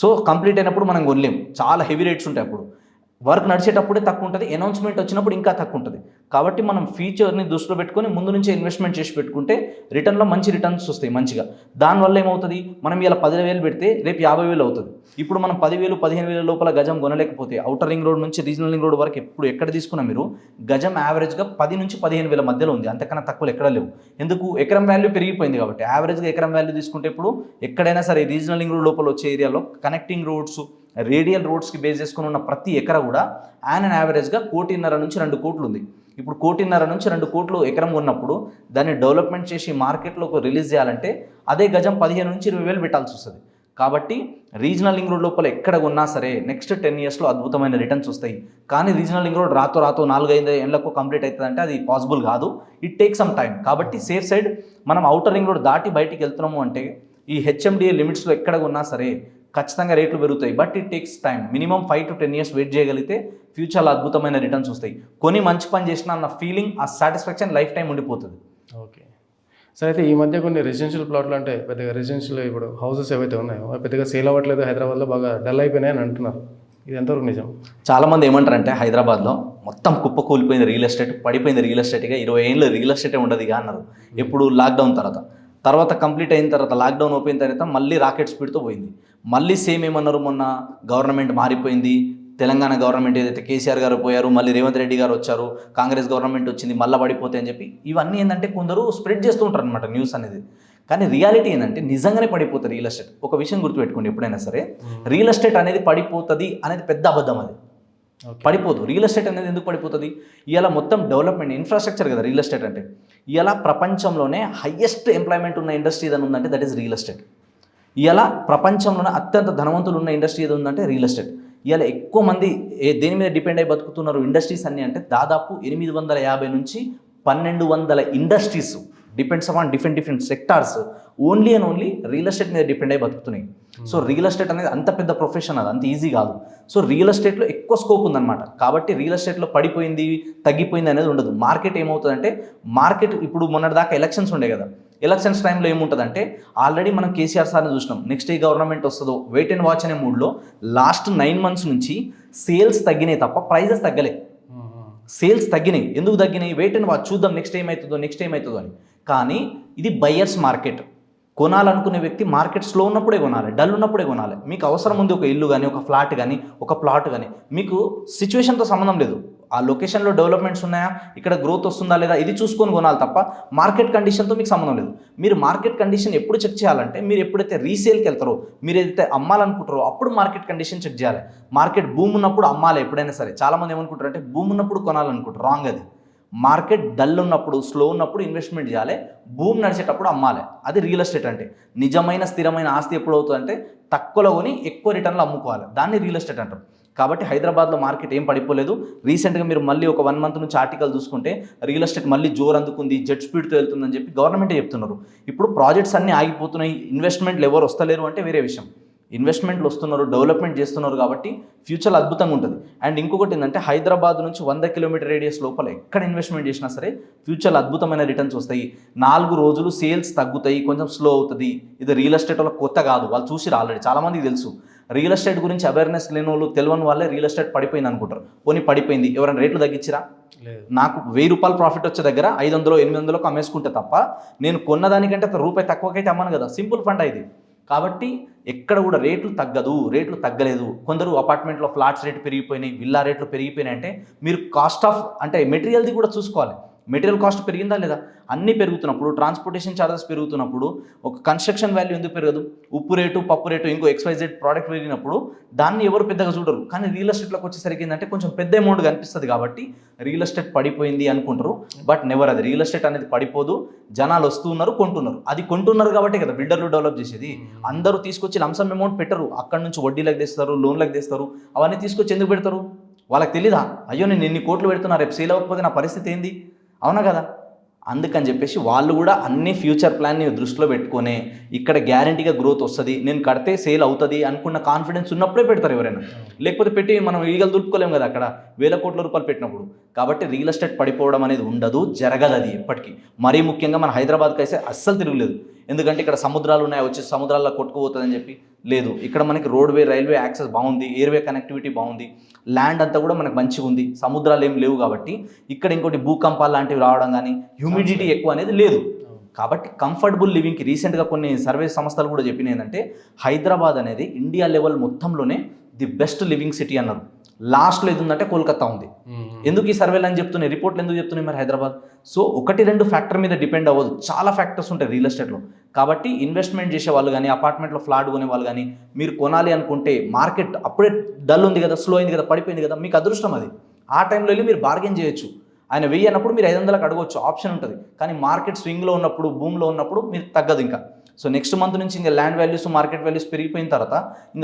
సో కంప్లీట్ అయినప్పుడు మనం కొనలేం, చాలా హెవీ రేట్స్ ఉంటాయి. అప్పుడు వర్క్ నడిచేటప్పుడే తక్కువ ఉంటుంది, అనౌన్స్మెంట్ వచ్చినప్పుడు ఇంకా తక్కువ ఉంటుంది. కాబట్టి మనం ఫ్యూచర్ని దృష్టిలో పెట్టుకొని ముందు నుంచే ఇన్వెస్ట్మెంట్ చేసి పెట్టుకుంటే రిటర్న్లో మంచి రిటర్న్స్ వస్తాయి మంచిగా. దానివల్ల ఏమవుతుంది, మనం ఇలా 10,000 పెడితే రేపు 50,000 అవుతుంది. ఇప్పుడు మనం 10,000, 15,000 లోపల గజం కొనలేకపోతే అవుటర్ రింగ్ రోడ్ నుంచి రీజనల్ రింగ్ రోడ్ వరకు ఎక్కడ తీసుకున్నా మీరు గజం యావరేజ్గా 10 నుంచి 15,000 మధ్యలో ఉంది. అంతకన్నా తక్కువ ఎక్కడ లేవు. ఎందుకు? ఎకరం వాల్యూ పెరిగిపోయింది కాబట్టి. యావరేజ్గా ఎకరం వాల్యూ తీసుకుంటే ఇప్పుడు ఎక్కడైనా సరే రీజనల్ రింగ్ రోడ్ లోపల వచ్చే ఏరియాలో కనెక్టింగ్ రోడ్స్, రేడియల్ రోడ్స్కి బేస్ చేసుకుని ఉన్న ప్రతి ఎకరా కూడా యావరేజ్గా 1,50,00,000 నుంచి 2 కోట్లు ఉంది. ఇప్పుడు 1,50,00,000 నుంచి 2 కోట్లు ఎకరం ఉన్నప్పుడు దాన్ని డెవలప్మెంట్ చేసి మార్కెట్లోకి రిలీజ్ చేయాలంటే అదే గజం 15 నుంచి 20,000 పెట్టాల్సి వస్తుంది. కాబట్టి రీజనల్ రింగ్ రోడ్ లోపల ఎక్కడ ఉన్నా సరే నెక్స్ట్ 10 ఇయర్స్లో అద్భుతమైన రిటర్న్స్ వస్తాయి. కానీ రీజనల్ రింగ్ రోడ్ రాతో 4-5 ఏళ్లకు కంప్లీట్ అవుతుందంటే అది పాసిబుల్ కాదు. It take some time. కాబట్టి సేఫ్ సైడ్ మనం అవుటర్ రింగ్ రోడ్ దాటి బయటికి వెళ్తున్నాము అంటే ఈ హెచ్ఎండిఏ లిమిట్స్లో ఎక్కడ ఉన్నా సరే ఖచ్చితంగా రేట్లు పెరుగుతాయి. But it takes time. Minimum 5 to 10 years wait చేయగలిగితే ఫ్యూచర్లో అద్భుతమైన రిటర్న్స్ వస్తాయి. కొని మంచి పని చేసిన అన్న ఫీలింగ్, ఆ సాటిస్ఫాక్షన్ లైఫ్ టైం ఉండిపోతుంది. Okay sir. అయితే ఈ మధ్య కొన్ని రెసిడెన్షియల్ ప్లాట్లు అంటే పెద్దగా రెసిడెన్షియల్ ఇప్పుడు హౌసెస్ ఏవైతే ఉన్నాయో అవి పెద్దగా సేల్ అవ్వట్లేదు, హైదరాబాద్లో బాగా డల్ అయిపోయినాయి అని అంటున్నారు. ఇది ఎంతవరకు నిజం? చాలామంది ఏమంటారంటే హైదరాబాద్లో మొత్తం కుప్ప కూలిపోయింది రియల్ ఎస్టేట్, పడిపోయింది రియల్ ఎస్టేట్గా, 20 ఏళ్ళు రియల్ ఎస్టేటే ఉండదు ఇక అన్నారు. ఎప్పుడు లాక్డౌన్ తర్వాత కంప్లీట్ అయిన తర్వాత లాక్డౌన్ ఓపెన్ తర్వాత మళ్ళీ రాకెట్ స్పీడ్తో పోయింది. మళ్ళీ సేమ్ ఏమన్నారు, మొన్న గవర్నమెంట్ మారిపోయింది, తెలంగాణ గవర్నమెంట్ ఏదైతే కేసీఆర్ గారు పోయారు, మళ్ళీ రేవంత్ రెడ్డి గారు వచ్చారు, కాంగ్రెస్ గవర్నమెంట్ వచ్చింది, మళ్ళీ పడిపోతాయి అని చెప్పి ఇవన్నీ ఏంటంటే కొందరు స్ప్రెడ్ చేస్తూ ఉంటారు అనమాట న్యూస్ అనేది. కానీ రియాలిటీ ఏంటంటే నిజంగానే పడిపోతుంది రియల్ ఎస్టేట్. ఒక విషయం గుర్తుపెట్టుకోండి, ఎప్పుడైనా సరే రియల్ ఎస్టేట్ అనేది పడిపోతుంది అనేది పెద్ద అబద్ధం. అది పడిపోదు. రియల్ ఎస్టేట్ అనేది ఎందుకు పడిపోతుంది? ఇవాళ మొత్తం డెవలప్మెంట్ ఇన్ఫ్రాస్ట్రక్చర్ కదా రియల్ ఎస్టేట్ అంటే. ఇవాళ ప్రపంచంలోనే హయ్యెస్ట్ ఎంప్లాయ్మెంట్ ఉన్న ఇండస్ట్రీ ఏదైనా ఉందంటే దట్ ఈస్ రియల్ ఎస్టేట్. ఇవాళ ప్రపంచంలోనే అత్యంత ధనవంతులు ఉన్న ఇండస్ట్రీ ఏది ఉందంటే రియల్ ఎస్టేట్. ఇవాళ ఎక్కువ మంది దేని మీద డిపెండ్ అయి బతుకుతున్నారు ఇండస్ట్రీస్ అన్నీ అంటే దాదాపు 850 నుంచి 1,200 industries depends upon different sectors only real estate మీద డిపెండ్ అయి బతుకుతున్నాయి. సో రియల్ ఎస్టేట్ అనేది అంత పెద్ద ప్రొఫెషన్, అది అంత ఈజీ కాదు. సో రియల్ ఎస్టేట్లో ఎక్కువ స్కోప్ ఉందన్నమాట. కాబట్టి రియల్ ఎస్టేట్లో పడిపోయింది తగ్గిపోయింది అనేది ఉండదు. మార్కెట్ ఏమవుతుందంటే ఇప్పుడు మొన్నటిదాకా ఎలక్షన్స్ ఉండే కదా, ఎలక్షన్స్ టైంలో ఏముంటుందంటే ఆల్రెడీ మనం కేసీఆర్ సార్ని చూసినాం. నెక్స్ట్ ఏ గవర్నమెంట్ వస్తుందో వెయిట్ అండ్ వాచ్ అనే మూడ్లో లాస్ట్ 9 months నుంచి సేల్స్ తగ్గినాయి తప్ప ప్రైజెస్ తగ్గలే. సేల్స్ తగ్గినాయి. ఎందుకు తగ్గినాయి? వెయిట్ అండ్ వాచ్, చూద్దాం నెక్స్ట్ ఏమవుతుందో అని. కానీ ఇది బయ్యర్స్ మార్కెట్. కొనాలనుకునే వ్యక్తి మార్కెట్ స్లో ఉన్నప్పుడే కొనాలి, డల్ ఉన్నప్పుడే కొనాలి. మీకు అవసరం ఉంది ఒక ఇల్లు కానీ, ఒక ఫ్లాట్ కానీ, ఒక ప్లాట్ కానీ, మీకు సిచ్యువేషన్తో సంబంధం లేదు. ఆ లొకేషన్లో డెవలప్మెంట్స్ ఉన్నాయా, ఇక్కడ గ్రోత్ వస్తుందా లేదా, ఇది చూసుకొని కొనాలి తప్ప మార్కెట్ కండిషన్తో మీకు సంబంధం లేదు. మీరు మార్కెట్ కండిషన్ ఎప్పుడు చెక్ చేయాలంటే మీరు ఎప్పుడైతే రీసేల్కి వెళ్తారో, మీరు ఏదైతే అమ్మాలనుకుంటారో అప్పుడు మార్కెట్ కండిషన్ చెక్ చేయాలి. మార్కెట్ భూమి ఉన్నప్పుడు అమ్మాలి ఎప్పుడైనా సరే. చాలామంది ఏమనుకుంటారు అంటే భూమి ఉన్నప్పుడు కొనాలనుకుంటారు, రాంగ్ అది. మార్కెట్ డల్ ఉన్నప్పుడు, స్లో ఉన్నప్పుడు ఇన్వెస్ట్మెంట్ చేయాలి, భూమి నడిచేటప్పుడు అమ్మాలి. అది రియల్ ఎస్టేట్ అంటే. నిజమైన స్థిరమైన ఆస్తి ఎప్పుడు అవుతుందంటే తక్కువలో కొని ఎక్కువ రిటర్న్లు అమ్ముకోవాలి, దాన్ని రియల్ ఎస్టేట్ అంటారు. కాబట్టి హైదరాబాద్లో మార్కెట్ ఏం పడిపోలేదు. రీసెంట్గా మీరు మళ్ళీ ఒక 1 month నుంచి ఆర్టికల్ చూసుకుంటే రియల్ ఎస్టేట్ మళ్ళీ జోరు అందుకుంది, జెట్ స్పీడ్తో వెళ్తుందని చెప్పి గవర్నమెంటే చెప్తున్నారు. ఇప్పుడు ప్రాజెక్ట్స్ అన్నీ ఆగిపోతున్నాయి, ఇన్వెస్ట్మెంట్లు ఎవరు వస్తలేరు అంటే వేరే విషయం. ఇన్వెస్ట్మెంట్లు వస్తున్నారు, డెవలప్మెంట్ చేస్తున్నారు కాబట్టి ఫ్యూచర్ అద్భుతంగా ఉంటుంది. అండ్ ఇంకొకటి ఏంటంటే హైదరాబాద్ నుంచి 100 kilometer రేడియస్ లోపల ఎక్కడ ఇన్వెస్ట్మెంట్ చేసినా సరే ఫ్యూచర్లో అద్భుతమైన రిటర్న్స్ వస్తాయి. 4 రోజులు సేల్స్ తగ్గుతాయి, కొంచెం స్లో అవుతుంది. ఇది రియల్ ఎస్టేట్ వాళ్ళకి కొత్త కాదు, వాళ్ళు చూసిరు ఆల్రెడీ. చాలామందికి తెలుసు. రియల్ ఎస్టేట్ గురించి అవేర్నెస్ లేని వాళ్ళు, తెలియని వాళ్ళే రియల్ ఎస్టేట్ పడిపోయింది అనుకుంటారు. పోనీ పడిపోయింది, ఎవరైనా రేట్లు తగ్గించిరా? నాకు 1000 రూపాయలు ప్రాఫిట్ వచ్చే దగ్గర 500, 800కు అమ్మేసుకుంటే తప్ప నేను కొన్నదానికంటే రూపాయి తక్కువకైతే అమ్మాను కదా. సింపుల్ ఫండ్ ఇది. కాబట్టి ఎక్కడ కూడా రేట్లు తగ్గలేదు. కొందరు అపార్ట్మెంట్లో ఫ్లాట్స్ రేటు పెరిగిపోయినాయి, విల్లా రేట్లు పెరిగిపోయినాయి అంటే మీరు కాస్ట్ ఆఫ్ అంటే మెటీరియల్ది కూడా చూసుకోవాలి. మెటీరియల్ కాస్ట్ పెరిగిందా లేదా? అన్నీ పెరుగుతున్నప్పుడు, ట్రాన్స్పోర్టేషన్ ఛార్జెస్ పెరుగుతున్నప్పుడు ఒక కన్స్ట్రక్షన్ వాల్యూ ఎందుకు పెరగదు? ఉప్పు రేటు, పప్పు రేటు, ఇంకో XYZ ప్రోడక్ట్ పెరిగినప్పుడు దాన్ని ఎవరు పెద్దగా చూడరు. కానీ రియల్ ఎస్టేట్లోకి వచ్చేసరికి ఏంటంటే కొంచెం పెద్ద అమౌంట్ కనిపిస్తుంది కాబట్టి రియల్ ఎస్టేట్ పడిపోయింది అనుకుంటారు. బట్ నెవర్, అది రియల్ ఎస్టేట్ అనేది పడిపోదు. జనాలు వస్తున్నారు, కొంటున్నారు. అది కొంటున్నారు కాబట్టి కదా బిల్డర్లు డెవలప్ చేసేది. అందరూ తీసుకొచ్చి లంసమ్ అమౌంట్ పెట్టరు. అక్కడ నుంచి వడ్డీలకు తెస్తారు, లోన్లకు తెస్తారు. అవన్నీ తీసుకొచ్చి ఎందుకు పెడతారు? వాళ్ళకి తెలీదా? అయ్యో నేను ఎన్ని కోట్లు పెడుతున్నా, రేపు సేల్ అవ్వకపోతే నా పరిస్థితి ఏంది? అవునా కదా? అందుకని చెప్పేసి వాళ్ళు కూడా అన్ని ఫ్యూచర్ ప్లాన్ని దృష్టిలో పెట్టుకొని ఇక్కడ గ్యారంటీగా గ్రోత్ వస్తుంది, నేను కడితే సేల్ అవుతుంది అనుకున్న కాన్ఫిడెన్స్ ఉన్నప్పుడే పెడతారు ఎవరైనా. లేకపోతే పెట్టి మనం ఈగలు దులుపుకోలేము కదా అక్కడ వేల కోట్ల రూపాయలు పెట్టినప్పుడు. కాబట్టి రియల్ ఎస్టేట్ పడిపోవడం అనేది ఉండదు, జరగదు అది ఎప్పటికీ. మరీ ముఖ్యంగా మన హైదరాబాద్కి అయితే అస్సలు తిరగలేదు. ఎందుకంటే ఇక్కడ సముద్రాలు ఉన్నాయి, వచ్చి సముద్రాల్లో కొట్టుకుపోతుందని చెప్పి లేదు. ఇక్కడ మనకి రోడ్వే, రైల్వే యాక్సెస్ బాగుంది, ఎయిర్వే కనెక్టివిటీ బాగుంది, ల్యాండ్ అంతా కూడా మనకు మంచిగా ఉంది, సముద్రాలు ఏం లేవు కాబట్టి ఇక్కడ ఇంకోటి భూకంపాలు లాంటివి రావడం కానీ హ్యూమిడిటీ ఎక్కువ అనేది లేదు. కాబట్టి కంఫర్టబుల్ లివింగ్కి రీసెంట్గా కొన్ని సర్వే సంస్థలు కూడా చెప్పినాయి ఏంటంటే హైదరాబాద్ అనేది ఇండియా లెవెల్ మొత్తంలోనే ది బెస్ట్ లివింగ్ సిటీ అన్నారు. లాస్ట్లో ఏది ఉందంటే కోల్కతా ఉంది. ఎందుకు ఈ సర్వేలు అని చెప్తున్నాయి, రిపోర్ట్లు ఎందుకు చెప్తున్నాయి మరి హైదరాబాద్? సో 1-2 ఫ్యాక్టర్ మీద డిపెండ్ అవ్వదు, చాలా ఫ్యాక్టర్స్ ఉంటాయి రియల్ ఎస్టేట్లో. కాబట్టి ఇన్వెస్ట్మెంట్ చేసే వాళ్ళు కానీ, అపార్ట్మెంట్లో ఫ్లాట్ కొనే వాళ్ళు కానీ, మీరు కొనాలి అనుకుంటే మార్కెట్ అప్పుడే డల్ ఉంది కదా, స్లో అయింది కదా, పడిపోయింది కదా, మీకు అదృష్టం అది. ఆ టైంలో వెళ్ళి మీరు బార్గెన్ చేయొచ్చు. ఆయన 1000 అన్నప్పుడు మీరు 500కి అడగవచ్చు, ఆప్షన్ ఉంటుంది. కానీ మార్కెట్ స్వింగ్లో ఉన్నప్పుడు, భూమిలో ఉన్నప్పుడు మీరు తగ్గదు ఇంకా. సో నెక్స్ట్ మంత్ నుంచి ఇంకా ల్యాండ్ వాల్యూస్, మార్కెట్ వాల్యూస్ పెరిగిపోయిన తర్వాత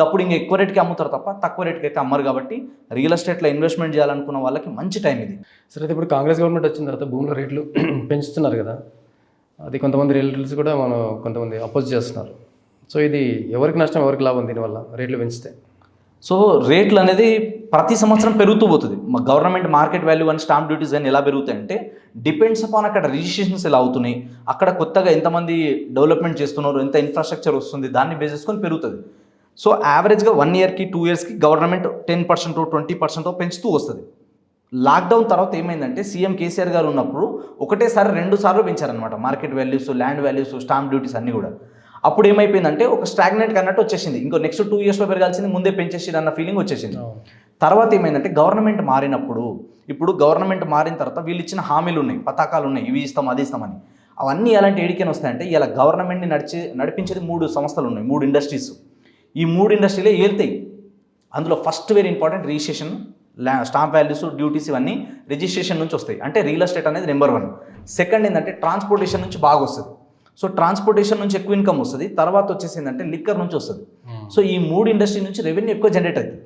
అప్పుడు ఇంకా ఎక్కువ రేట్కి అమ్ముతారు తప్ప తక్కువ రేట్కి అయితే అమ్మరు. కాబట్టి రియల్ ఎస్టేట్లో ఇన్వెస్ట్మెంట్ చేయాలనుకున్న వాళ్ళకి మంచి టైం ఇది. సరే, అయితే ఇప్పుడు కాంగ్రెస్ గవర్నమెంట్ వచ్చిన తర్వాత భూముల రేట్లు పెంచుతున్నారు కదా, అది కొంతమంది రియల్టర్స్ కూడా కొంతమంది అపోజ్ చేస్తున్నారు. సో ఇది ఎవరికి నష్టం, ఎవరికి లాభం దీనివల్ల రేట్లు పెంచితే? సో రేట్లు అనేది ప్రతి సంవత్సరం పెరుగుతూ పోతుంది. గవర్నమెంట్ మార్కెట్ వాల్యూ అని స్టాంప్ డ్యూటీస్ అని ఎలా పెరుగుతాయంటే డిపెండ్స్ అపాన్ అక్కడ రిజిస్ట్రేషన్స్ ఎలా అవుతున్నాయి, అక్కడ కొత్తగా ఎంతమంది డెవలప్మెంట్ చేస్తున్నారు, ఎంత ఇన్ఫ్రాస్ట్రక్చర్ వస్తుంది, దాన్ని బేస్ చేసుకొని పెరుగుతుంది. సో యావరేజ్గా 1 ఇయర్కి 2 ఇయర్స్కి గవర్నమెంట్ 10% 20% పెంచుతూ వస్తుంది. లాక్డౌన్ తర్వాత ఏమైందంటే సీఎం కేసీఆర్ గారు ఉన్నప్పుడు ఒకటేసారి 2 సార్లు పెంచారనమాట market values, land values, stamp duties అన్నీ కూడా. అప్పుడు ఏమైపోయిందంటే ఒక స్టాగ్నెంట్ అన్నట్టు వచ్చేసింది. ఇంకో నెక్స్ట్ 2 ఇయర్స్లో పెరగాల్సింది ముందే పెంచేసి అన్న ఫీలింగ్ వచ్చేసింది. తర్వాత ఏమైందంటే గవర్నమెంట్ మారినప్పుడు, ఇప్పుడు గవర్నమెంట్ మారిన తర్వాత వీళ్ళు ఇచ్చిన హామీలు ఉన్నాయి, పథకాలు ఉన్నాయి, ఇవి ఇస్తాం అది ఇస్తామని. అవన్నీ ఎలాంటి ఏడికైనా వస్తాయంటే ఇలా గవర్నమెంట్ని నడిపించేది 3 సంస్థలు ఉన్నాయి, 3 ఇండస్ట్రీస్. ఈ 3 ఇండస్ట్రీలే ఏళ్తాయి. అందులో first very important registration, stamp values, duties ఇవన్నీ రిజిస్ట్రేషన్ నుంచి వస్తాయి. అంటే రియల్ ఎస్టేట్ అనేది నెంబర్ 1. సెకండ్ ఏంటంటే ట్రాన్స్పోర్టేషన్ నుంచి బాగా వస్తుంది. సో ట్రాన్స్పోర్టేషన్ నుంచి ఎక్కువ ఇన్కమ్ వస్తుంది. తర్వాత వచ్చేసి ఏంటంటే లిక్కర్ నుంచి వస్తుంది. సో ఈ 3 ఇండస్ట్రీ నుంచి రెవెన్యూ ఎక్కువ జనరేట్ అవుతుంది.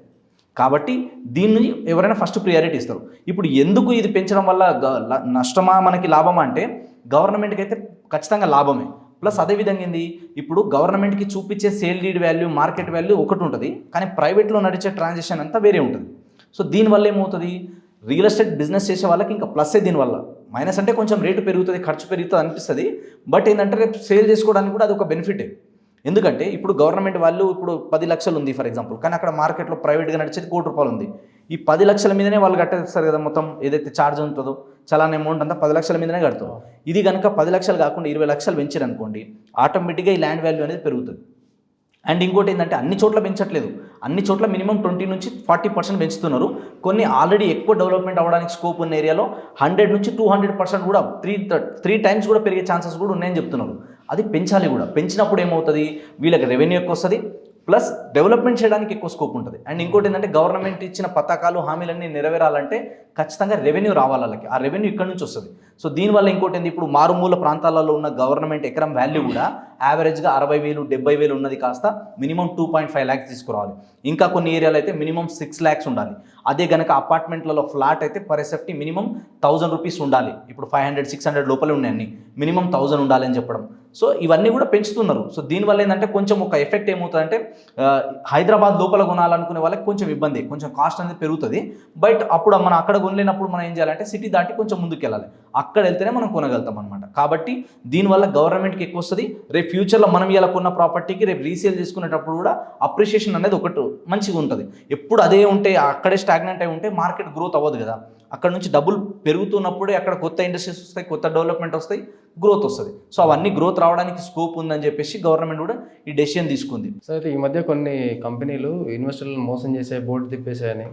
కాబట్టి దీన్ని ఎవరైనా ఫస్ట్ ప్రియారిటీ ఇస్తారు. ఇప్పుడు ఎందుకు ఇది పెంచడం వల్ల నష్టమా మనకి లాభమా అంటే గవర్నమెంట్కి అయితే ఖచ్చితంగా లాభమే. ప్లస్ అదేవిధంగా ఏంది, ఇప్పుడు గవర్నమెంట్కి చూపించే sale deed value, market value ఒకటి ఉంటుంది, కానీ ప్రైవేట్లో నడిచే ట్రాన్సాక్షన్ అంతా వేరే ఉంటుంది. సో దీనివల్ల ఏమవుతుంది, రియల్ ఎస్టేట్ బిజినెస్ చేసే వాళ్ళకి ఇంకా ప్లస్సే దీనివల్ల. మైనస్ అంటే కొంచెం రేటు పెరుగుతుంది, ఖర్చు పెరుగుతుంది అనిపిస్తుంది. బట్ ఏంటంటే రేపు సేల్ చేసుకోవడానికి కూడా అది ఒక బెనిఫిటే. ఎందుకంటే ఇప్పుడు గవర్నమెంట్ వాళ్ళు ఇప్పుడు 10 లక్షలు ఉంది ఫర్ ఎగ్జాంపుల్, కానీ అక్కడ మార్కెట్లో ప్రైవేట్గా నడిచేది ₹1,00,00,000 ఉంది. ఈ 10 లక్షల మీదనే వాళ్ళు కట్టేస్తారు కదా, మొత్తం ఏదైతే ఛార్జ్ ఉంటుందో చలాన్ అమౌంట్ అంతా 10 లక్షల మీదనే కడతారు. ఇది కనుక 10 లక్షలు కాకుండా 20 లక్షలు పెంచారనుకోండి, ఆటోమేటిక్గా ఈ ల్యాండ్ వాల్యూ అనేది పెరుగుతుంది. అండ్ ఇంకోటి ఏంటంటే అన్ని చోట్ల పెంచట్లేదు, అన్ని చోట్ల మినిమం 20 నుంచి 40% పెంచుతున్నారు. కొన్ని ఆల్రెడీ ఎక్కువ డెవలప్మెంట్ అవ్వడానికి స్కోప్ ఉన్న ఏరియాలో 100 నుంచి 200% కూడా 3 టైమ్స్ కూడా పెరిగే ఛాన్సెస్ కూడా ఉన్నాయని చెప్తున్నారు. అది పెంచాలి కూడా. పెంచినప్పుడు ఏమవుతుంది, వీళ్ళకి రెవెన్యూ ఎక్కువ వస్తుంది, ప్లస్ డెవలప్మెంట్ చేయడానికి ఎక్కువ స్కోప్ ఉంటుంది. అండ్ ఇంకోటి ఏంటంటే గవర్నమెంట్ ఇచ్చిన పథకాలు, హామీలన్నీ నెరవేరాలంటే ఖచ్చితంగా రెవెన్యూ రావాలి వాళ్ళకి. ఆ రెవెన్యూ ఇక్కడ నుంచి వస్తుంది. సో దీనివల్ల ఇంకోటి ఏంటి, ఇప్పుడు మారుమూల ప్రాంతాలలో ఉన్న గవర్నమెంట్ ఎకరం వాల్యూ కూడా యావరేజ్గా 60,000 70,000 ఉన్నది కాస్త మినిమం 2.5 lakhs తీసుకురావాలి. ఇంకా కొన్ని ఏరియాలో అయితే మినిమం 6 lakhs ఉండాలి. అదే కనుక అపార్ట్మెంట్లలో ఫ్లాట్ అయితే పర్ ఎస్ఎఫ్టీ మినిమం ₹1,000 ఉండాలి. ఇప్పుడు 500-600 లోపలే ఉన్నాయన్ని, మినిమం 1,000 ఉండాలి అని చెప్పడం. సో ఇవన్నీ కూడా పెంచుతున్నారు. సో దీనివల్ల ఏంటంటే కొంచెం ఒక ఎఫెక్ట్ ఏమవుతుందంటే హైదరాబాద్ లోపల కొనాలనుకునే వాళ్ళకి కొంచెం ఇబ్బంది, కొంచెం కాస్ట్ అనేది పెరుగుతుంది. బట్ అప్పుడు మనం అక్కడ కొనలేనప్పుడు మనం ఏం చేయాలంటే సిటీ దాటి కొంచెం ముందుకు వెళ్ళాలి, అక్కడ వెళ్తేనే మనం కొనగలుగుతాం అనమాట. కాబట్టి దీనివల్ల గవర్నమెంట్కి ఎక్కువ వస్తుంది. రేపు ఫ్యూచర్లో మనం ఇలా కొన్న ప్రాపర్టీకి రేపు రీసేల్ చేసుకునేటప్పుడు కూడా అప్రిషియేషన్ అనేది ఒకటి మంచిగా ఉంటుంది. ఎప్పుడు అదే ఉంటే, అక్కడే స్టాగ్నెంట్ అయి ఉంటే మార్కెట్ గ్రోత్ అవ్వదు కదా. అక్కడ నుంచి డబ్బులు పెరుగుతున్నప్పుడే అక్కడ కొత్త ఇండస్ట్రీస్ వస్తాయి, కొత్త డెవలప్మెంట్ వస్తాయి, గ్రోత్ వస్తుంది. సో అవన్నీ గ్రోత్ రావడానికి స్కోప్ ఉందని చెప్పేసి గవర్నమెంట్ కూడా ఈ డెసిషన్ తీసుకుంది. సో అయితే ఈ మధ్య కొన్ని కంపెనీలు ఇన్వెస్టర్లను మోసం చేసే, బోర్డు తిప్పేసాయని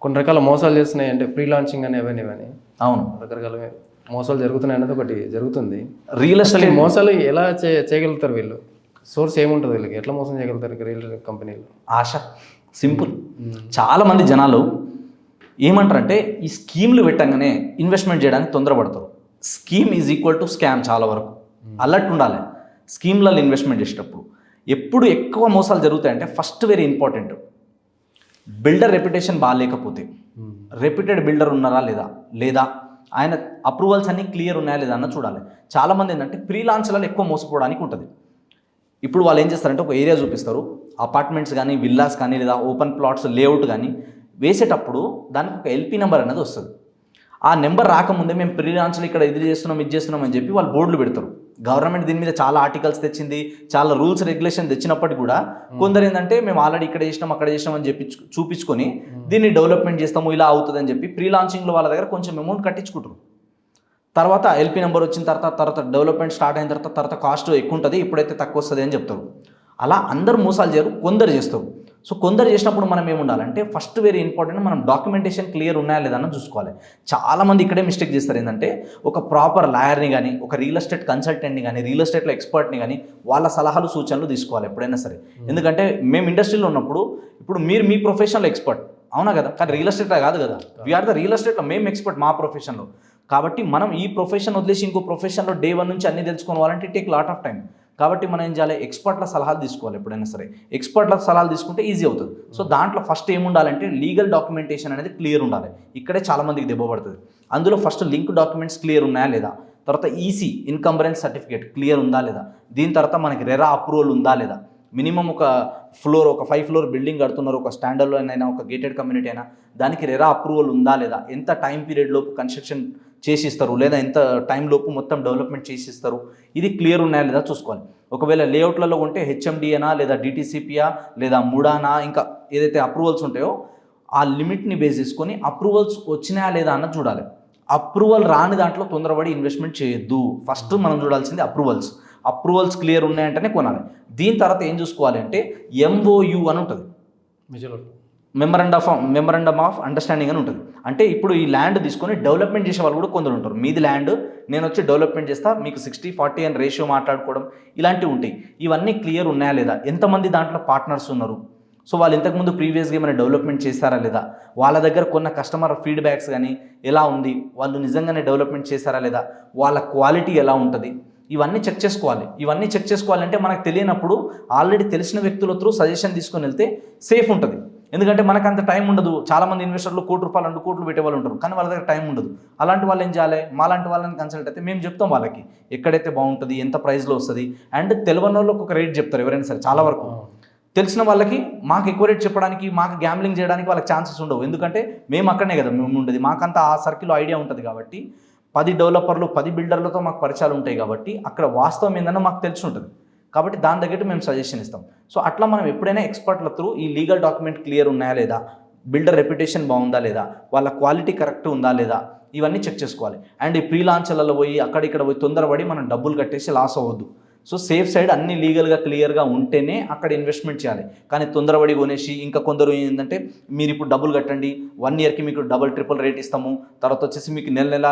కొన్ని రకాల మోసాలు చేస్తున్నాయి, అంటే ప్రీ లాంచింగ్ అని ఇవన్నీ. అవును, రకరకాల మోసాలు జరుగుతున్నాయి అనేది ఒకటి జరుగుతుంది. రియల్ అసలు ఈ ఎస్టేట్ మోసాలు ఎలా చేయగలుగుతారు వీళ్ళు? సోర్స్ ఏముంటుంది వీళ్ళకి? ఎట్లా మోసం చేయగలుగుతారు రియల్ ఎస్టేట్ కంపెనీలు? ఆశ, సింపుల్. చాలామంది జనాలు ఏమంటారంటే ఈ స్కీమ్లు పెట్టంగానే ఇన్వెస్ట్మెంట్ చేయడానికి తొందరపడతారు. Scheme is equal to scam. చాలా వరకు అలర్ట్ ఉండాలి స్కీమ్లలో ఇన్వెస్ట్మెంట్ చేసేటప్పుడు. ఎప్పుడు ఎక్కువ మోసాలు జరుగుతాయంటే first very important, builder reputation బాగాలేకపోతే, రెప్యూటెడ్ బిల్డర్ ఉన్నారా లేదా ఆయన అప్రూవల్స్ అన్నీ క్లియర్ ఉన్నాయా లేదా అన్న చూడాలి. చాలామంది ఏంటంటే ప్రీ లాంచ్లలో ఎక్కువ మోసపోవడానికి ఉంటుంది. ఇప్పుడు వాళ్ళు ఏం చేస్తారంటే ఒక ఏరియా చూపిస్తారు, అపార్ట్మెంట్స్ కానీ విల్లాస్ కానీ లేదా ఓపెన్ ప్లాట్స్ లేఅవుట్ కానీ వేసేటప్పుడు దానికి ఒక ఎల్పీ నెంబర్ అనేది వస్తుంది. ఆ నెంబర్ రాకముందే మేము ప్రీ లాంచ్లో ఇక్కడ ఇది చేస్తున్నాం అని చెప్పి వాళ్ళు బోర్డులు పెడతారు. గవర్నమెంట్ దీని మీద చాలా ఆర్టికల్స్ తెచ్చింది, చాలా రూల్స్ రెగ్యులేషన్ తెచ్చినప్పటికీ కూడా కొందరు ఏంటంటే మేము ఆల్రెడీ ఇక్కడ చేసినాం అక్కడ చేసినాం అని చెప్పి చూపించుకొని దీన్ని డెవలప్మెంట్ చేస్తాము ఇలా అవుతుందని చెప్పి ప్రీ లాంచింగ్లో వాళ్ళ దగ్గర కొంచెం అమౌంట్ కట్టించుకుంటారు. తర్వాత ఎల్పీ నెంబర్ వచ్చిన తర్వాత డెవలప్మెంట్ స్టార్ట్ అయిన తర్వాత కాస్ట్ ఎక్కువ ఉంటుంది, ఇప్పుడైతే తక్కువ వస్తుంది అని చెప్తారు. అలా అందరూ మోసాలు చేయరు, కొందరు చేస్తారు. సో కొందరు చేసినప్పుడు మనం ఏముండాలంటే ఫస్ట్ వెరీ ఇంపార్టెంట్, మనం డాక్యుమెంటేషన్ క్లియర్ ఉన్నాయా లేదా అని చూసుకోవాలి. చాలామంది ఇక్కడే మిస్టేక్ చేస్తారు. ఏంటంటే ఒక ప్రాపర్ లాయర్ని కానీ ఒక రియల్ ఎస్టేట్ కన్సల్టెంట్ని కానీ రియల్ ఎస్టేట్లో ఎక్స్పర్ట్ని కానీ వాళ్ళ సలహాలు సూచనలు తీసుకోవాలి ఎప్పుడైనా సరే. ఎందుకంటే మేము ఇండస్ట్రీలో ఉన్నప్పుడు ఇప్పుడు మీరు మీ ప్రొఫెషన్లో ఎక్స్పర్ట్ అవునా కదా, కానీ రియల్ ఎస్టేట్లో కాదు కదా. వీఆర్ ద రియల్ ఎస్టేట్లో మేము ఎక్స్పర్ట్ మా ప్రొఫెషన్లో. కాబట్టి మనం ఈ ప్రొఫెషన్ వదిలేసి ఇంకో ప్రొఫెషన్లో డే 1 నుంచి అన్ని తెలుసుకోవాలంటే టేక్ లాట్ ఆఫ్ టైం. కాబట్టి మనం ఏం చేయాలి, ఎక్స్పర్ట్ల సలహాలు తీసుకోవాలి ఎప్పుడైనా సరే. ఎక్స్పర్ట్ల సలహాలు తీసుకుంటే ఈజీ అవుతుంది. సో దాంట్లో ఫస్ట్ ఏముండాలంటే లీగల్ డాక్యుమెంటేషన్ అనేది క్లియర్ ఉండాలి. ఇక్కడే చాలామందికి దెబ్బ పడుతుంది. అందులో ఫస్ట్ లింక్ డాక్యుమెంట్స్ క్లియర్ ఉన్నాయా లేదా, తర్వాత ఈసీ ఇన్కంబరెన్స్ సర్టిఫికేట్ క్లియర్ ఉందా లేదా, దీని తర్వాత మనకి రెరా అప్రూవల్ ఉందా లేదా, మినిమం ఒక 5 ఫ్లోర్ బిల్డింగ్ కడుతున్నారు, ఒక స్టాండర్డ్ అయినా ఒక గేటెడ్ కమ్యూనిటీ అయినా దానికి రెరా అప్రూవల్ ఉందా లేదా, ఎంత టైం పీరియడ్ లోపు కన్స్ట్రక్షన్ చేసిస్తారు లేదా ఎంత టైం లోపు మొత్తం డెవలప్మెంట్ చేసిస్తారు, ఇది క్లియర్ ఉన్నాయా లేదా చూసుకోవాలి. ఒకవేళ లేఅవుట్లలో ఉంటే హెచ్ఎండిఏనా లేదా డిటీసీపీయా లేదా ముడానా ఇంకా ఏదైతే అప్రూవల్స్ ఉంటాయో ఆ లిమిట్ని బేస్ చేసుకొని అప్రూవల్స్ వచ్చినాయా లేదా అన్నది చూడాలి. అప్రూవల్ రాని దాంట్లో తొందరపడి ఇన్వెస్ట్మెంట్ చేయొద్దు. ఫస్ట్ మనం చూడాల్సింది అప్రూవల్స్ క్లియర్ ఉన్నాయంటేనే కొనాలి. దీని తర్వాత ఏం చూసుకోవాలి అంటే ఎంఓయు అని ఉంటుంది, మెమరాండమ్ ఆఫ్ అండర్స్టాండింగ్ అని ఉంటుంది. అంటే ఇప్పుడు ఈ ల్యాండ్ తీసుకొని డెవలప్మెంట్ చేసే వాళ్ళు కూడా కొందరు ఉంటారు. మీది ల్యాండ్, నేను వచ్చి డెవలప్మెంట్ చేస్తా, మీకు 60-40 అని రేషియో మాట్లాడుకోవడం ఇలాంటివి ఉంటాయి. ఇవన్నీ క్లియర్ ఉన్నాయా లేదా, ఎంతమంది దాంట్లో పార్ట్నర్స్ ఉన్నారు, సో వాళ్ళు ఇంతకుముందు ప్రీవియస్గా ఏమైనా డెవలప్మెంట్ చేశారా లేదా, వాళ్ళ దగ్గర కొన్న కస్టమర్ ఫీడ్బ్యాక్స్ కానీ ఎలా ఉంది, వాళ్ళు నిజంగానే డెవలప్మెంట్ చేశారా లేదా, వాళ్ళ క్వాలిటీ ఎలా ఉంటుంది, ఇవన్నీ చెక్ చేసుకోవాలి. ఇవన్నీ చెక్ చేసుకోవాలంటే మనకు తెలియనప్పుడు ఆల్రెడీ తెలిసిన వ్యక్తుల త్రూ సజెషన్ తీసుకొని వెళ్తే సేఫ్ ఉంటుంది. ఎందుకంటే మనకు అంత టైం ఉండదు. చాలామంది ఇన్వెస్టర్లు 1 కోటి రూపాయలు 2 కోట్లు పెట్టే వాళ్ళు ఉంటారు, కానీ వాళ్ళ దగ్గర టైం ఉండదు. అలాంటి వాళ్ళు ఏం చేయాలి, మాలాంటి వాళ్ళని కన్సల్ట్ అయితే మేము చెప్తాం వాళ్ళకి ఎక్కడైతే బాగుంటుంది, ఎంత ప్రైస్లో వస్తుంది. అండ్ తెలియని వాళ్ళకి ఒక రేట్ చెప్తారు ఎవరైనా సరే. చాలా వరకు తెలిసిన వాళ్ళకి మాకు ఎక్కువ రేట్ చెప్పడానికి, మాకు గ్యాంబ్లింగ్ చేయడానికి వాళ్ళకి ఛాన్సెస్ ఉండవు. ఎందుకంటే మేము అక్కడనే కదా మేము ఉండేది, మాకంతా ఆ సర్కిల్లో ఐడియా ఉంటుంది. కాబట్టి 10 డెవలపర్లు 10 బిల్డర్లతో మాకు పరిచయాలు ఉంటాయి. కాబట్టి అక్కడ వాస్తవం ఏందన్నా మాకు తెలిసి ఉంటుంది. కాబట్టి దాని తగ్గట్టు మేము సజెషన్ ఇస్తాం. సో అట్లా మనం ఎప్పుడైనా ఎక్స్పర్ట్ల త్రూ ఈ లీగల్ డాక్యుమెంట్ క్లియర్ ఉన్నాయా లేదా, బిల్డర్ రెప్యుటేషన్ బాగుందా లేదా, వాళ్ళ క్వాలిటీ కరెక్ట్ ఉందా లేదా, ఇవన్నీ చెక్ చేసుకోవాలి. అండ్ ఈ ప్రీ లాంచ్లలో పోయి అక్కడిక్కడ పోయి తొందరపడి మనం డబ్బులు కట్టేసి లాస్ అవ్వద్దు. సో సేఫ్ సైడ్ అన్ని లీగల్గా క్లియర్గా ఉంటేనే అక్కడ ఇన్వెస్ట్మెంట్ చేయాలి. కానీ తొందరపడి కొనేసి ఇంకా కొందరు ఏంటంటే మీరు ఇప్పుడు డబ్బులు కట్టండి, 1 ఇయర్కి మీకు డబుల్ ట్రిపుల్ రేట్ ఇస్తాము, తర్వాత వచ్చేసి మీకు నెల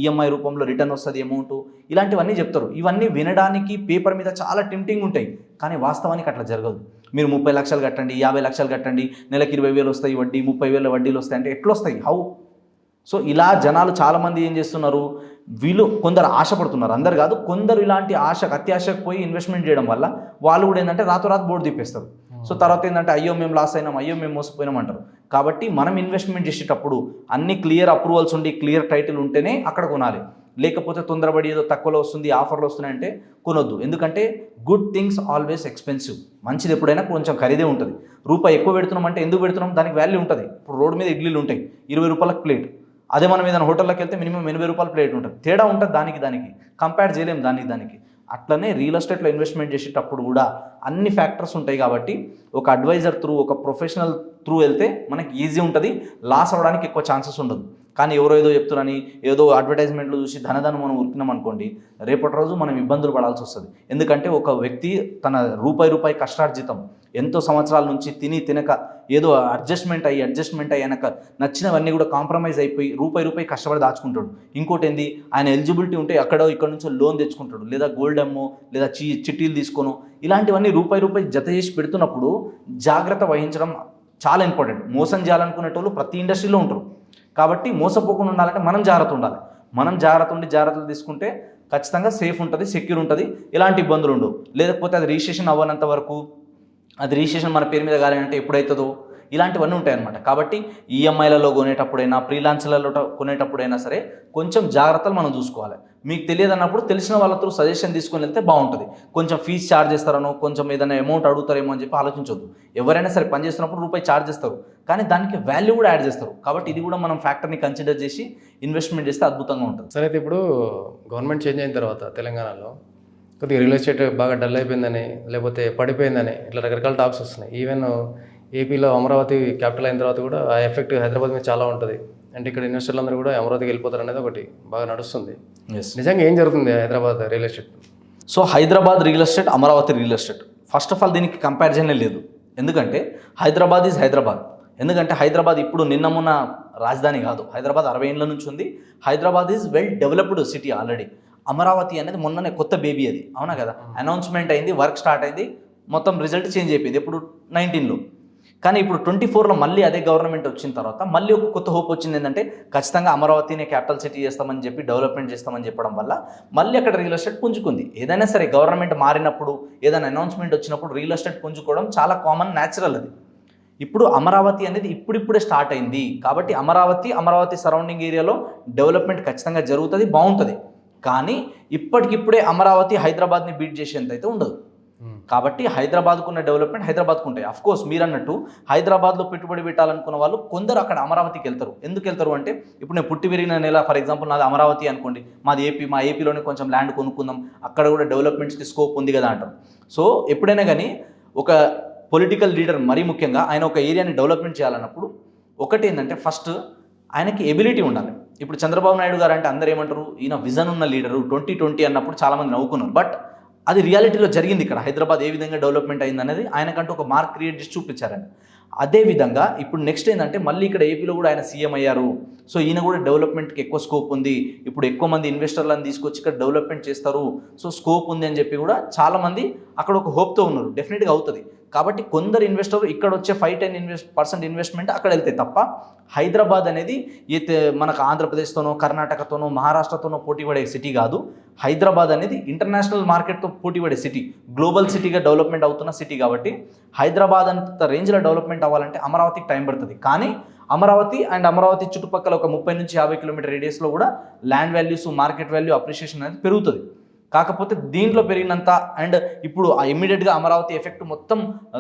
ఈఎంఐ రూపంలో రిటర్న్ వస్తుంది అమౌంట్, ఇలాంటివన్నీ చెప్తారు. ఇవన్నీ వినడానికి పేపర్ మీద చాలా టెంప్టింగ్ ఉంటాయి, కానీ వాస్తవానికి అట్లా జరగదు. మీరు 30 లక్షలు కట్టండి, 50 లక్షలు కట్టండి, నెలకి 20,000 వస్తాయి వడ్డీ, 30,000 వడ్డీలు వస్తాయి అంటే ఎట్లా వస్తాయి, హౌ? సో ఇలా జనాలు చాలామంది ఏం చేస్తున్నారు, వీళ్ళు కొందరు ఆశపడుతున్నారు, అందరు కాదు, కొందరు ఇలాంటి అత్యాశకు పోయి ఇన్వెస్ట్మెంట్ చేయడం వల్ల వాళ్ళు కూడా ఏంటంటే రాతోరాత్ బోర్డు తిప్పేస్తారు. సో తర్వాత ఏంటంటే అయ్యో మేము లాస్ అయినాం, అయ్యో మేము మోసపోయినాం అంటారు. కాబట్టి మనం ఇన్వెస్ట్మెంట్ చేసేటప్పుడు అన్ని క్లియర్ అప్రూవల్స్ ఉండి క్లియర్ టైటిల్ ఉంటేనే అక్కడ కొనాలి. లేకపోతే తొందరపడి ఏదో తక్కువలో వస్తుంది, ఆఫర్లు వస్తున్నాయంటే కొనొద్దు. ఎందుకంటే గుడ్ థింగ్స్ ఆల్వేస్ ఎక్స్పెన్సివ్. మంచిది ఎప్పుడైనా కొంచెం ఖరీదే ఉంటుంది. రూపాయి ఎక్కువ పెడుతున్నాం అంటే ఎందుకు పెడుతున్నాం, దానికి వాల్యూ ఉంటుంది. ఇప్పుడు రోడ్డు మీద ఇడ్లీలు ఉంటాయి 20 రూపాయలకు ప్లేట్, అదే మనం ఏదైనా హోటల్లోకి వెళ్తే మినిమం 80 రూపాయల ప్లేట్ ఉంటుంది. తేడా ఉంటుంది, దానికి కంపేర్ చేయలేము దానికి. అట్లనే రియల్ ఎస్టేట్లో ఇన్వెస్ట్మెంట్ చేసేటప్పుడు కూడా అన్ని ఫ్యాక్టర్స్ ఉంటాయి. కాబట్టి ఒక అడ్వైజర్ త్రూ, ఒక ప్రొఫెషనల్ త్రూ వెళ్తే మనకి ఈజీ ఉంటుంది, లాస్ అవ్వడానికి ఎక్కువ ఛాన్సెస్ ఉండదు. కానీ ఎవరో ఏదో చెప్తున్నారని ఏదో అడ్వర్టైజ్మెంట్లు చూసి ధనధనం మనం ఉరికినాం అనుకోండి, రేపటి రోజు మనం ఇబ్బందులు పడాల్సి వస్తుంది. ఎందుకంటే ఒక వ్యక్తి తన రూపాయి కష్టార్జితం ఎంతో సంవత్సరాల నుంచి తినక ఏదో అడ్జస్ట్మెంట్ అయ్యాక నచ్చినవన్నీ కూడా కాంప్రమైజ్ అయిపోయి రూపాయి కష్టపడి దాచుకుంటాడు. ఇంకోటి ఏంది, ఆయన ఎలిజిబిలిటీ ఉంటే ఇక్కడ నుంచి లోన్ తెచ్చుకుంటాడు, లేదా గోల్డ్ అమ్మో, లేదా చిట్టీలు తీసుకోను, ఇలాంటివన్నీ రూపాయి జత చేసి పెడుతున్నప్పుడు జాగ్రత్త వహించడం చాలా ఇంపార్టెంట్. మోసం చేయాలనుకునేటోళ్ళు ప్రతి ఇండస్ట్రీలో ఉంటారు. కాబట్టి మోసపోకుండా ఉండాలంటే మనం జాగ్రత్త ఉండాలి. మనం జాగ్రత్తలు తీసుకుంటే ఖచ్చితంగా సేఫ్ ఉంటుంది, సెక్యూర్ ఉంటుంది, ఎలాంటి ఇబ్బందులు ఉండవు. లేకపోతే అది రిజిస్ట్రేషన్ అవ్వనంత వరకు, అది రిజిస్ట్రేషన్ మన పేరు మీద కాలేదంటే ఎప్పుడైతుందో, ఇలాంటివన్నీ ఉంటాయన్నమాట. కాబట్టి ఈఎంఐలలో కొనేటప్పుడైనా, ఫ్రీలాన్స్లలో కొనేటప్పుడైనా సరే కొంచెం జాగ్రత్తలు మనం చూసుకోవాలి. మీకు తెలియదు అన్నప్పుడు తెలిసిన వాళ్ళతో సజెషన్ తీసుకొని వెళ్తే బాగుంటుంది. కొంచెం ఫీజు ఛార్జ్ చేస్తారనో, కొంచెం ఏదైనా అమౌంట్ అడుగుతారేమో అని చెప్పి ఆలోచించొద్దు. ఎవరైనా సరే పని చేస్తున్నప్పుడు రూపాయి ఛార్జ్ చేస్తారు, కానీ దానికి వాల్యూ కూడా యాడ్ చేస్తారు. కాబట్టి ఇది కూడా మనం ఫ్యాక్టర్ని కన్సిడర్ చేసి ఇన్వెస్ట్మెంట్ చేస్తే అద్భుతంగా ఉంటుంది. సరే, అయితే ఇప్పుడు గవర్నమెంట్ చేంజ్ అయిన తర్వాత తెలంగాణలో కొద్దిగా రియల్ ఎస్టేట్ బాగా డల్ అయిపోయిందని, లేకపోతే పడిపోయిందని ఇట్లా రకరకాల టాక్స్ వస్తున్నాయి. ఈవెన్ ఏపీలో అమరావతి క్యాపిటల్ అయిన తర్వాత కూడా ఆ ఎఫెక్ట్ హైదరాబాద్ మీద చాలా ఉంటుంది. అంటే ఇక్కడ ఇన్వెస్టర్లు అందరూ కూడా అమరావతికి వెళ్ళిపోతారు అనేది ఒకటి బాగా నడుస్తుంది. నిజంగా ఏం జరుగుతుంది Hyderabad real estate? So Hyderabad real estate, Amaravati real estate, first of all దీనికి కంపారిజనే లేదు. ఎందుకంటే హైదరాబాద్ ఈజ్ హైదరాబాద్. ఎందుకంటే హైదరాబాద్ ఇప్పుడు నిన్న మొన్న రాజధాని కాదు. హైదరాబాద్ 60 ఏళ్ళ నుంచి ఉంది. Hyderabad is well developed city already. Amaravati అనేది మొన్ననే కొత్త బేబీ, అది అవునా కదా. అనౌన్స్మెంట్ అయింది, వర్క్ స్టార్ట్ అయింది, మొత్తం రిజల్ట్ చేంజ్ అయిపోయింది ఇప్పుడు 19లో. కానీ ఇప్పుడు 24లో మళ్ళీ అదే గవర్నమెంట్ వచ్చిన తర్వాత మళ్ళీ ఒక కొత్త హోప్ వచ్చింది. ఏంటంటే ఖచ్చితంగా అమరావతిని క్యాపిటల్ సిటీ చేస్తామని చెప్పి, డెవలప్మెంట్ చేస్తామని చెప్పడం వల్ల మళ్ళీ అక్కడ రియల్ ఎస్టేట్ పుంజుకుంది. ఏదైనా సరే గవర్నమెంట్ మారినప్పుడు, ఏదైనా అనౌన్స్మెంట్ వచ్చినప్పుడు రియల్ ఎస్టేట్ పుంజుకోవడం చాలా కామన్, న్యాచురల్. అది ఇప్పుడు అమరావతి అనేది ఇప్పుడిప్పుడే స్టార్ట్ అయింది. కాబట్టి అమరావతి సరౌండింగ్ ఏరియాలో డెవలప్మెంట్ ఖచ్చితంగా జరుగుతుంది, బాగుంటుంది. కానీ ఇప్పటికిప్పుడే అమరావతి హైదరాబాద్ని బీట్ చేసేంత అయితే ఉండదు. కాబట్టి హైదరాబాద్కున్న డెవలప్మెంట్ హైదరాబాద్కు ఉంటాయి. అఫ్కోర్స్ మీరు అన్నట్టు హైదరాబాద్లో పెట్టుబడి పెట్టాలనుకున్న వాళ్ళు కొందరు అక్కడ అమరావతికి వెళ్తారు. ఎందుకు వెళ్తారు అంటే, ఇప్పుడు నేను పుట్టి పెరిగిన నెల, ఫర్ ఎగ్జాంపుల్ నాది అమరావతి అనుకోండి, మాది ఏపీ, మా ఏపీలోనే కొంచెం ల్యాండ్ కొనుక్కుందాం, అక్కడ కూడా డెవలప్మెంట్స్కి స్కోప్ ఉంది కదా అంటారు. సో ఎప్పుడైనా కానీ ఒక పొలిటికల్ లీడర్, మరీ ముఖ్యంగా ఆయన ఒక ఏరియాని డెవలప్మెంట్ చేయాలన్నప్పుడు ఒకటి ఏంటంటే, ఫస్ట్ ఆయనకి ఎబిలిటీ ఉండాలి. ఇప్పుడు చంద్రబాబు నాయుడు గారు అంటే అందరూ ఏమంటారు, ఈయన విజన్ ఉన్న లీడరు, 2020 అన్నప్పుడు చాలామంది నవ్వుకున్నారు. బట్ అది రియాలిటీలో జరిగింది. ఇక్కడ హైదరాబాద్ ఏ విధంగా డెవలప్మెంట్ అయింది అనేది ఆయనకంటూ ఒక మార్క్ క్రియేట్ చేసి చూపించారని. అదేవిధంగా ఇప్పుడు నెక్స్ట్ ఏంటంటే, మళ్ళీ ఇక్కడ ఏపీలో కూడా ఆయన సీఎం అయ్యారు. సో ఈయన కూడా డెవలప్మెంట్కి ఎక్కువ స్కోప్ ఉంది, ఇప్పుడు ఎక్కువ మంది ఇన్వెస్టర్లను తీసుకొచ్చి ఇక్కడ డెవలప్మెంట్ చేస్తారు, సో స్కోప్ ఉంది అని చెప్పి కూడా చాలామంది అక్కడ ఒక హోప్తో ఉన్నారు. డెఫినెట్గా అవుతుంది. కాబట్టి కొందరు ఇన్వెస్టర్ ఇక్కడ వచ్చే 5-10% ఇన్వెస్ట్మెంట్ అక్కడ వెళ్తే తప్ప, హైదరాబాద్ అనేది మనకు ఆంధ్రప్రదేశ్తోనో, కర్ణాటకతోనో, మహారాష్ట్రతోనో పోటీపడే సిటీ కాదు. హైదరాబాద్ అనేది ఇంటర్నేషనల్ మార్కెట్తో పోటీపడే సిటీ, గ్లోబల్ సిటీగా డెవలప్మెంట్ అవుతున్న సిటీ. కాబట్టి హైదరాబాద్ అంత రేంజ్లో డెవలప్మెంట్ అవ్వాలంటే అమరావతికి టైం పడుతుంది. కానీ అమరావతి చుట్టుపక్కల ఒక 30 నుంచి 50 కిలోమీటర్ రేడియస్లో కూడా land values, market value, appreciation అనేది పెరుగుతుంది. కాకపోతే దీంట్లో పెరిగినంత అండ్ ఇప్పుడు ఇమ్మీడియట్గా అమరావతి ఎఫెక్ట్ మొత్తం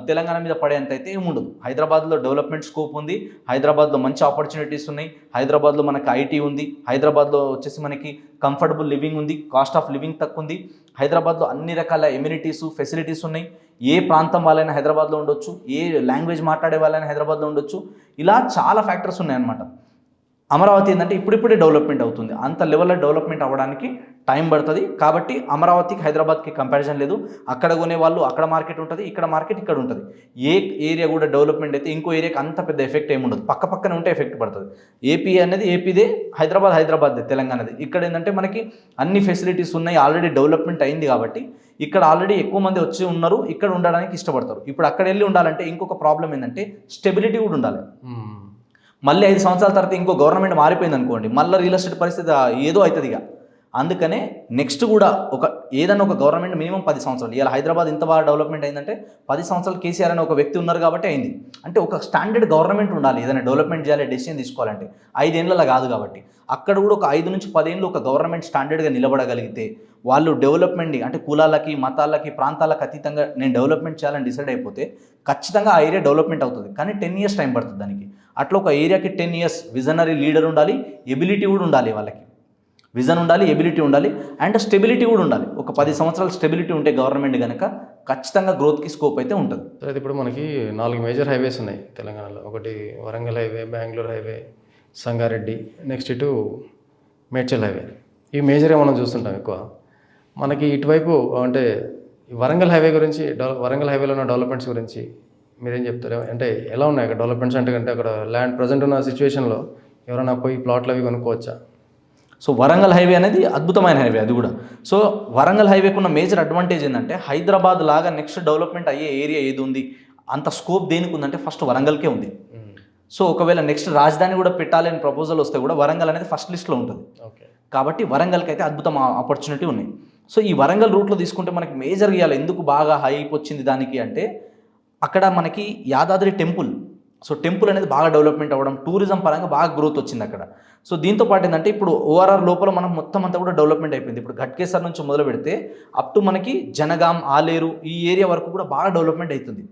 తెలంగాణ మీద పడేంత అయితే ఏముండదు. హైదరాబాద్లో డెవలప్మెంట్ స్కోప్ ఉంది, హైదరాబాద్లో మంచి ఆపర్చునిటీస్ ఉన్నాయి, హైదరాబాద్లో మనకి ఐటీ ఉంది, హైదరాబాద్లో వచ్చేసి మనకి కంఫర్టబుల్ లివింగ్ ఉంది, కాస్ట్ ఆఫ్ లివింగ్ తక్కువ ఉంది, హైదరాబాద్లో అన్ని రకాల ఎమ్యూనిటీస్, ఫెసిలిటీస్ ఉన్నాయి. ఏ ప్రాంతం వాళ్ళైనా హైదరాబాద్లో ఉండొచ్చు, ఏ లాంగ్వేజ్ మాట్లాడే వాళ్ళైనా హైదరాబాద్లో ఉండొచ్చు. ఇలా చాలా ఫ్యాక్టర్స్ ఉన్నాయన్నమాట. అమరావతి ఏంటంటే ఇప్పుడిప్పుడే డెవలప్మెంట్ అవుతుంది. అంత లెవెల్లో డెవలప్మెంట్ అవ్వడానికి టైం పడుతుంది. కాబట్టి అమరావతికి హైదరాబాద్కి కంపారిజన్ లేదు. అక్కడ కొనే వాళ్ళు అక్కడ మార్కెట్ ఉంటుంది, ఇక్కడ మార్కెట్ ఇక్కడ ఉంటుంది. ఏ ఏరియా కూడా డెవలప్మెంట్ అయితే ఇంకో ఏరియాకి అంత పెద్ద ఎఫెక్ట్ ఏమి ఉండదు. పక్కనే ఉంటే ఎఫెక్ట్ పడుతుంది. ఏపీ అనేది ఏపీదే, హైదరాబాద్దే తెలంగాణది. ఇక్కడ ఏంటంటే మనకి అన్ని ఫెసిలిటీస్ ఉన్నాయి, ఆల్రెడీ డెవలప్మెంట్ అయింది. కాబట్టి ఇక్కడ ఆల్రెడీ ఎక్కువ మంది వచ్చి ఉన్నారు, ఇక్కడ ఉండడానికి ఇష్టపడతారు. ఇప్పుడు అక్కడ వెళ్ళి ఉండాలంటే ఇంకొక ప్రాబ్లం ఏంటంటే స్టెబిలిటీ కూడా ఉండాలి. మళ్ళీ 5 సంవత్సరాల తర్వాత ఇంకో గవర్నమెంట్ మారిపోయింది అనుకోండి, మళ్ళీ రియల్ ఎస్టేట్ పరిస్థితి ఏదో అవుతుంది ఇక. అందుకనే నెక్స్ట్ కూడా ఏదైనా ఒక గవర్నమెంట్ మినిమం 10 సంవత్సరాలు. ఇలా హైదరాబాద్ ఇంత బాగా డెవలప్మెంట్ అయిందంటే 10 సంవత్సరాలు కేసీఆర్ అనే ఒక వ్యక్తి ఉన్నారు కాబట్టి అయింది. అంటే ఒక స్టాండర్డ్ గవర్నమెంట్ ఉండాలి. ఏదైనా డెవలప్మెంట్ చేయాలి, డెసిషన్ తీసుకోవాలంటే 5 ఏళ్ళలా కాదు. కాబట్టి అక్కడ కూడా ఒక 5 నుంచి 10 ఏళ్ళు ఒక గవర్నమెంట్ స్టాండర్డ్గా నిలబడగలిగితే, వాళ్ళు డెవలప్మెంట్ అంటే కులాలకి, మతాలకి, ప్రాంతాలకు అతీతంగా నేను డెవలప్మెంట్ చేయాలని డిసైడ్ అయిపోతే ఖచ్చితంగా ఆ ఏరియా డెవలప్మెంట్ అవుతుంది. కానీ 10 ఇయర్స్ టైం పడుతుంది దానికి. అట్లా ఒక ఏరియాకి 10 ఇయర్స్ విజనరీ లీడర్ ఉండాలి, ఎబిలిటీ కూడా ఉండాలి. వాళ్ళకి విజన్ ఉండాలి, ఎబిలిటీ ఉండాలి, అండ్ స్టెబిలిటీ కూడా ఉండాలి. ఒక 10 సంవత్సరాల స్టెబిలిటీ ఉంటే గవర్నమెంట్ కనుక ఖచ్చితంగా గ్రోత్కి స్కోప్ అయితే ఉంటుంది. అయితే ఇప్పుడు మనకి 4 మేజర్ హైవేస్ ఉన్నాయి తెలంగాణలో. ఒకటి Warangal highway, Bengaluru highway, Sangareddy, next ఇటు మేడ్చల్ హైవే. ఈ మేజర్గా మనం చూస్తుంటాం ఎక్కువ. మనకి ఇటువైపు అంటే ఈ వరంగల్ హైవే గురించి, వరంగల్ హైవేలో ఉన్న డెవలప్మెంట్స్ గురించి మీరేం చెప్తారు? అంటే ఎలా ఉన్నాయి అక్కడ డెవలప్మెంట్స్? అంటే అక్కడ ల్యాండ్ ప్రజెంట్ ఉన్న సిచ్యువేషన్లో ఎవరైనా పోయి ప్లాట్లు అవి కొనుక్కోవచ్చా? సో వరంగల్ హైవే అనేది అద్భుతమైన హైవే అది కూడా. సో వరంగల్ హైవేకి ఉన్న మేజర్ అడ్వాంటేజ్ ఏంటంటే హైదరాబాద్ లాగా నెక్స్ట్ డెవలప్మెంట్ అయ్యే ఏరియా ఏది ఉంది, అంత స్కోప్ దేనికి ఉందంటే ఫస్ట్ వరంగల్కే ఉంది. సో ఒకవేళ నెక్స్ట్ రాజధాని కూడా పెట్టాలి అని ప్రపోజల్ వస్తే కూడా వరంగల్ అనేది ఫస్ట్ లిస్ట్లో ఉంటుంది. ఓకే. కాబట్టి వరంగల్కి అయితే అద్భుతం ఆపర్చునిటీ ఉన్నాయి. సో ఈ వరంగల్ రూట్లో తీసుకుంటే మనకి మేజర్గా ఇవ్వాలి ఎందుకు బాగా హైప్ వచ్చింది దానికి అంటే అక్కడ మనకి యాదాద్రి టెంపుల్. సో టెంపుల్ అనేది బాగా డెవలప్మెంట్ అవ్వడం, టూరిజం పరంగా బాగా గ్రోత్ వచ్చింది అక్కడ. సో దీంతో పాటు ఏంటంటే ఇప్పుడు ఓఆర్ఆర్ లోపల మనం మొత్తం అంతా కూడా డెవలప్మెంట్ అయిపోయింది. ఇప్పుడు ఘట్కేసర్ నుంచి మొదలు పెడితే అప్ టు మనకి జనగాం, ఆలేరు ఈ ఏరియా వరకు కూడా బాగా డెవలప్మెంట్ అవుతుంది.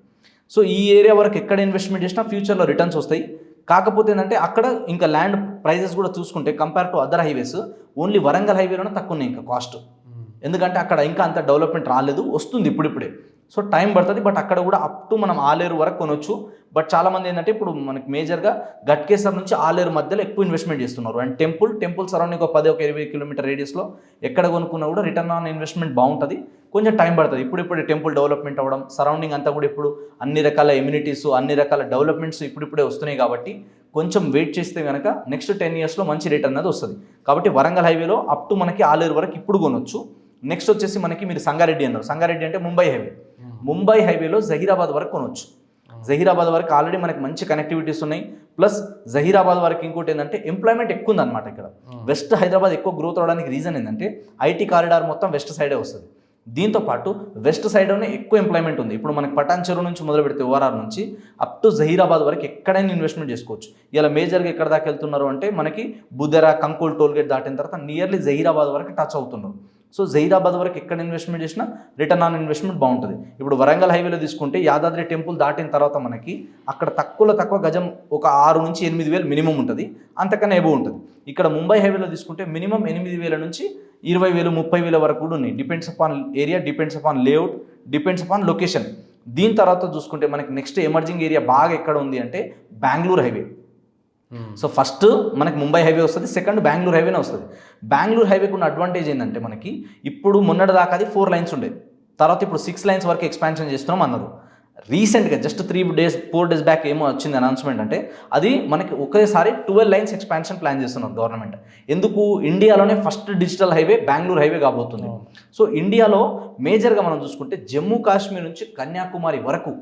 సో ఈ ఏరియా వరకు ఎక్కడ ఇన్వెస్ట్మెంట్ చేసినా ఫ్యూచర్లో రిటర్న్స్ వస్తాయి. కాకపోతే ఏంటంటే అక్కడ ఇంకా ల్యాండ్ ప్రైజెస్ కూడా చూసుకుంటే compare to other highways only Warangal హైవేలోనే తక్కువ ఉన్నాయి ఇంకా కాస్ట్. ఎందుకంటే అక్కడ ఇంకా అంత డెవలప్మెంట్ రాలేదు, వస్తుంది ఇప్పుడిప్పుడే. సో టైం పడుతుంది. బట్ అక్కడ కూడా అప్ టు మనం ఆలేరు వరకు కొనొచ్చు. బట్ చాలామంది ఏంటంటే ఇప్పుడు మనకి మేజర్గా ఘట్కేసర్ నుంచి ఆలేరు మధ్యలో ఎక్కువ ఇన్వెస్ట్మెంట్ చేస్తున్నారు. అండ్ టెంపుల్ సరౌండింగ్ ఒక 10-20 కిలోమీటర్ రేడియస్లో ఎక్కడ కొనుక్కున్నా కూడా రిటర్న్ ఆన్ ఇన్వెస్ట్మెంట్ బాగుంటుంది. కొంచెం టైం పడుతుంది. ఇప్పుడిప్పుడే టెంపుల్ డెవలప్మెంట్ అవ్వడం, సరౌండింగ్ అంతా కూడా ఇప్పుడు అన్ని రకాల ఎమ్యూనిటీస్, అన్ని రకాల డెవలప్మెంట్స్ ఇప్పుడిప్పుడే వస్తున్నాయి. కాబట్టి కొంచెం వెయిట్ చేస్తే కనుక నెక్స్ట్ 10 ఇయర్స్లో మంచి రిటర్న్ అనేది వస్తుంది. కాబట్టి వరంగల్ హైవేలో అప్ టు మనకి ఆలేరు వరకు ఇప్పుడు కొనొచ్చు. నెక్స్ట్ వచ్చేసి మనకి మీరు సంగారెడ్డి అన్నారు. సంగారెడ్డి అంటే ముంబై హైవే. ముంబై హైవేలో జహీరాబాద్ వరకు కొనవచ్చు. జహీరాబాద్ వరకు ఆల్రెడీ మనకి మంచి కనెక్టివిటీస్ ఉన్నాయి. ప్లస్ జహీరాబాద్ వరకు ఇంకోటి ఏంటంటే ఎంప్లాయ్మెంట్ ఎక్కువ ఉందన్నమాట ఇక్కడ. వెస్ట్ హైదరాబాద్ ఎక్కువ గ్రోత్ అవడానికి రీజన్ ఏంటంటే ఐటీ కారిడార్ మొత్తం వెస్ట్ సైడే వస్తుంది. దీంతో పాటు వెస్ట్ సైడ్లోనే ఎక్కువ ఎంప్లాయ్మెంట్ ఉంది. ఇప్పుడు మనకి పటాన్ చెరువు నుంచి మొదలు పెడితే ఓఆర్ఆర్ నుంచి అప్ టు జహీరాబాద్ వరకు ఎక్కడైనా ఇన్వెస్ట్మెంట్ చేసుకోవచ్చు. ఇలా మేజర్గా ఎక్కడ దాకా వెళ్తున్నారు అంటే మనకి బుదెరా, కంకోల్ టోల్గేట్ దాటిన తర్వాత నియర్లీ జహీరాబాద్ వరకు టచ్ అవుతున్నారు. సో జహీరాబాద్ వరకు ఎక్కడ ఇన్వెస్ట్మెంట్ చేసినా రిటర్న్ ఆన్ ఇన్వెస్ట్మెంట్ బాగుంటుంది. ఇప్పుడు వరంగల్ హైవేలో తీసుకుంటే యాదాద్రి టెంపుల్ దాటిన తర్వాత మనకి అక్కడ తక్కువ గజం ఒక 6 నుంచి 8 వేలు మినిమం ఉంటుంది, అంతకన్నా ఎబో ఉంటుంది. ఇక్కడ ముంబై హైవేలో తీసుకుంటే మినిమం 8,000 నుంచి 20,000, 30,000 వరకు కూడా ఉన్నాయి. Depends upon area, depends upon layout, depends upon location. దీని తర్వాత చూసుకుంటే మనకి నెక్స్ట్ ఎమర్జింగ్ ఏరియా బాగా ఎక్కడ ఉంది అంటే బెంగళూరు హైవే. సో ఫస్ట్ మనకి ముంబై హైవే వస్తుంది, సెకండ్ బెంగళూరు హైవేనే వస్తుంది. బెంగళూరు హైవేకి ఉన్న అడ్వాంటేజ్ ఏంటంటే మనకి ఇప్పుడు మొన్నటి దాకా అది 4 లైన్స్ ఉండేది, తర్వాత ఇప్పుడు 6 లైన్స్ వరకు ఎక్స్పాన్షన్ చేస్తున్నాం అన్నారు. రీసెంట్గా జస్ట్ 4 డేస్ బ్యాక్ ఏమో వచ్చింది అనౌన్స్మెంట్ అంటే అది మనకి ఒకేసారి 12 లైన్స్ ఎక్స్పాన్షన్ ప్లాన్ చేస్తున్నారు గవర్నమెంట్. ఎందుకు? ఇండియాలోనే first digital highway Bengaluru highway కాబోతుంది. సో ఇండియాలో మేజర్గా మనం చూసుకుంటే జమ్మూ కాశ్మీర్ నుంచి కన్యాకుమారి వరకు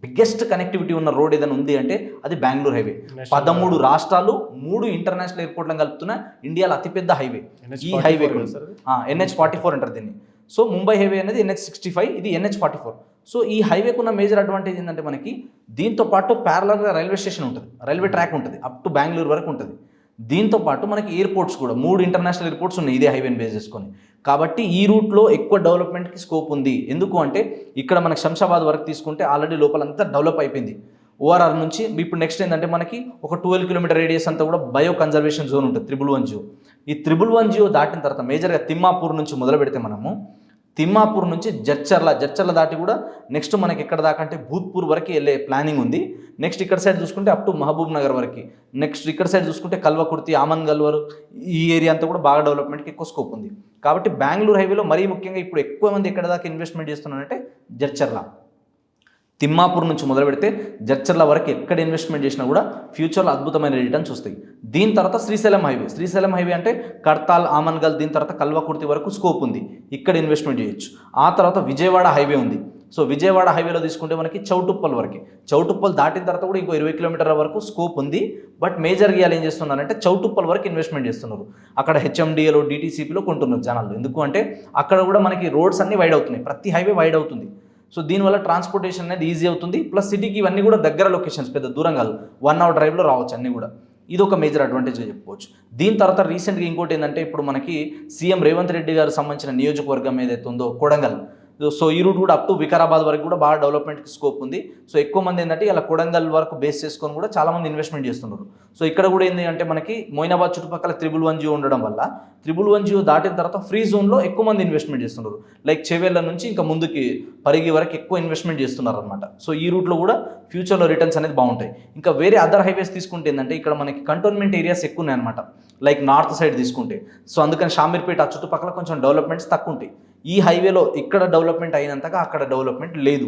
బిగ్గెస్ట్ కనెక్టివిటీ ఉన్న రోడ్ ఏదైనా ఉంది అంటే అది బెంగళూరు హైవే. 13 రాష్ట్రాలు, 3 ఇంటర్నేషనల్ ఎయిర్పోర్ట్లను కలుపుతున్న ఇండియాలో అతిపెద్ద హైవే ఈ హైవే. NH44 అంటారు దీన్ని. సో ముంబై హైవే అనేది NH65, ఇది NH44. సో ఈ హైవేకు ఉన్న మేజర్ అడ్వాంటేజ్ ఏంటంటే మనకి దీంతో పాటు ప్యారలల్గా రైల్వే స్టేషన్ ఉంటుంది, రైల్వే ట్రాక్ ఉంటుంది, అప్ టు బెంగళూరు వరకు ఉంటుంది. దీంతో పాటు మనకి ఎయిర్పోర్ట్స్ కూడా 3 ఇంటర్నేషనల్ ఎయిర్పోర్ట్స్ ఉన్నాయి ఇదే హైవేని బేస్ చేసుకొని. కాబట్టి ఈ రూట్లో ఎక్కువ డెవలప్మెంట్కి స్కోప్ ఉంది. ఎందుకు అంటే ఇక్కడ మనకి శంషాబాద్ వరకు తీసుకుంటే ఆల్రెడీ లోపలంతా డెవలప్ అయిపోయింది. ఓఆర్ఆర్ నుంచి ఇప్పుడు నెక్స్ట్ ఏంటంటే మనకి ఒక 12 కిలోమీటర్ రేడియస్ అంతా కూడా బయో కన్జర్వేషన్ జోన్ ఉంటుంది, 111 ఈ 111 దాటిన తర్వాత మేజర్గా తిమ్మాపూర్ నుంచి మొదలు పెడితే మనము తిమ్మాపూర్ నుంచి జడ్చర్ల దాటి కూడా నెక్స్ట్ మనకి ఎక్కడ దాకా అంటే భూత్పూర్ వరకు వెళ్ళే ప్లానింగ్ ఉంది. నెక్స్ట్ ఇక్కడ సైడ్ చూసుకుంటే అప్ టు మహబూబ్ నగర్ వరకు, నెక్స్ట్ ఇక్కడ సైడ్ చూసుకుంటే కల్వకుర్తి, ఆమన్గల్వర్ ఈ ఏరియా అంతా కూడా బాగా డెవలప్మెంట్కి ఎక్కువ స్కోప్ ఉంది. కాబట్టి బెంగళూరు హైవేలో మరీ ముఖ్యంగా ఇప్పుడు ఎక్కువ మంది ఎక్కడ దాకా ఇన్వెస్ట్మెంట్ చేస్తున్నారంటే జడ్చర్ల. తిమ్మాపూర్ నుంచి మొదలు పెడితే జడ్చర్ల వరకు ఎక్కడ ఇన్వెస్ట్మెంట్ చేసినా కూడా ఫ్యూచర్లో అద్భుతమైన రిటర్న్స్ వస్తాయి. దీని తర్వాత శ్రీశైలం హైవే అంటే కడ్తాల్, ఆమన్గల్, దీని తర్వాత కల్వకుర్తి వరకు స్కోప్ ఉంది, ఇక్కడ ఇన్వెస్ట్మెంట్ చేయొచ్చు. ఆ తర్వాత విజయవాడ హైవే ఉంది. సో విజయవాడ హైవేలో తీసుకుంటే మనకి చౌటుప్పల్ దాటిన తర్వాత కూడా ఇంకో 20 కిలోమీటర్ల వరకు స్కోప్ ఉంది. బట్ మేజర్గా ఇవాళ ఏం చేస్తున్నారంటే చౌటుప్పల్ వరకు ఇన్వెస్ట్మెంట్ చేస్తున్నారు. అక్కడ HMDAలో, DTCPలో కొంటున్నారు జనాలు. ఎందుకు అంటే అక్కడ కూడా మనకి రోడ్స్ అన్నీ వైడ్ అవుతున్నాయి, ప్రతి హైవే వైడ్ అవుతుంది. సో దీనివల్ల ట్రాన్స్పోర్టేషన్ అనేది ఈజీ అవుతుంది. ప్లస్ సిటీకి ఇవన్నీ కూడా దగ్గర లొకేషన్స్, పెద్ద దూరం కాదు, 1 అవర్ డ్రైవ్లో రావచ్చు అన్నీ కూడా. ఇది ఒక మేజర్ అడ్వాంటేజ్గా చెప్పుకోవచ్చు. దీని తర్వాత రీసెంట్గా ఇంకోటి ఏంటంటే ఇప్పుడు మనకి సీఎం రేవంత్ రెడ్డి గారు సంబంధించిన నియోజకవర్గం ఏదైతే ఉందో కొడంగల్. సో ఈ రూట్ కూడా అప్ టు వికారాబాద్ వరకు కూడా బాగా డెవలప్మెంట్కి స్కోప్ ఉంది. సో ఎక్కువ మంది ఏంటంటే ఇలా కొడంగల్ వరకు బేస్ చేసుకొని కూడా చాలామంది ఇన్వెస్ట్మెంట్ చేస్తున్నారు. సో ఇక్కడ కూడా ఏంటి అంటే మనకి మొయినాబాద్ చుట్టుపక్కల 111 ఉండడం వల్ల 111 దాటిన తర్వాత ఫ్రీ జోన్లో ఎక్కువ మంది ఇన్వెస్ట్మెంట్ చేస్తున్నారు. లైక్ చెవేళ్ళ నుంచి ఇంకా ముందుకి పరిగి వరకు ఎక్కువ ఇన్వెస్ట్మెంట్ చేస్తున్నారు అనమాట. సో ఈ రూట్లో కూడా ఫ్యూచర్లో రిటర్న్స్ అనేది బాగుంటాయి. ఇంకా వేరే అదర్ హైవేస్ తీసుకుంటే ఏంటంటే ఇక్కడ మనకి కంటోన్మెంట్ ఏరియాస్ ఎక్కువ ఉన్నాయి అనమాట. లైక్ నార్త్ సైడ్ తీసుకుంటే సో అందుకని షామీర్పేట ఆ చుట్టుపక్కల కొంచెం డెవలప్మెంట్స్ తక్కువ ఉంటాయి. ఈ హైవేలో ఇక్కడ డెవలప్మెంట్ అయినంతగా అక్కడ డెవలప్మెంట్ లేదు,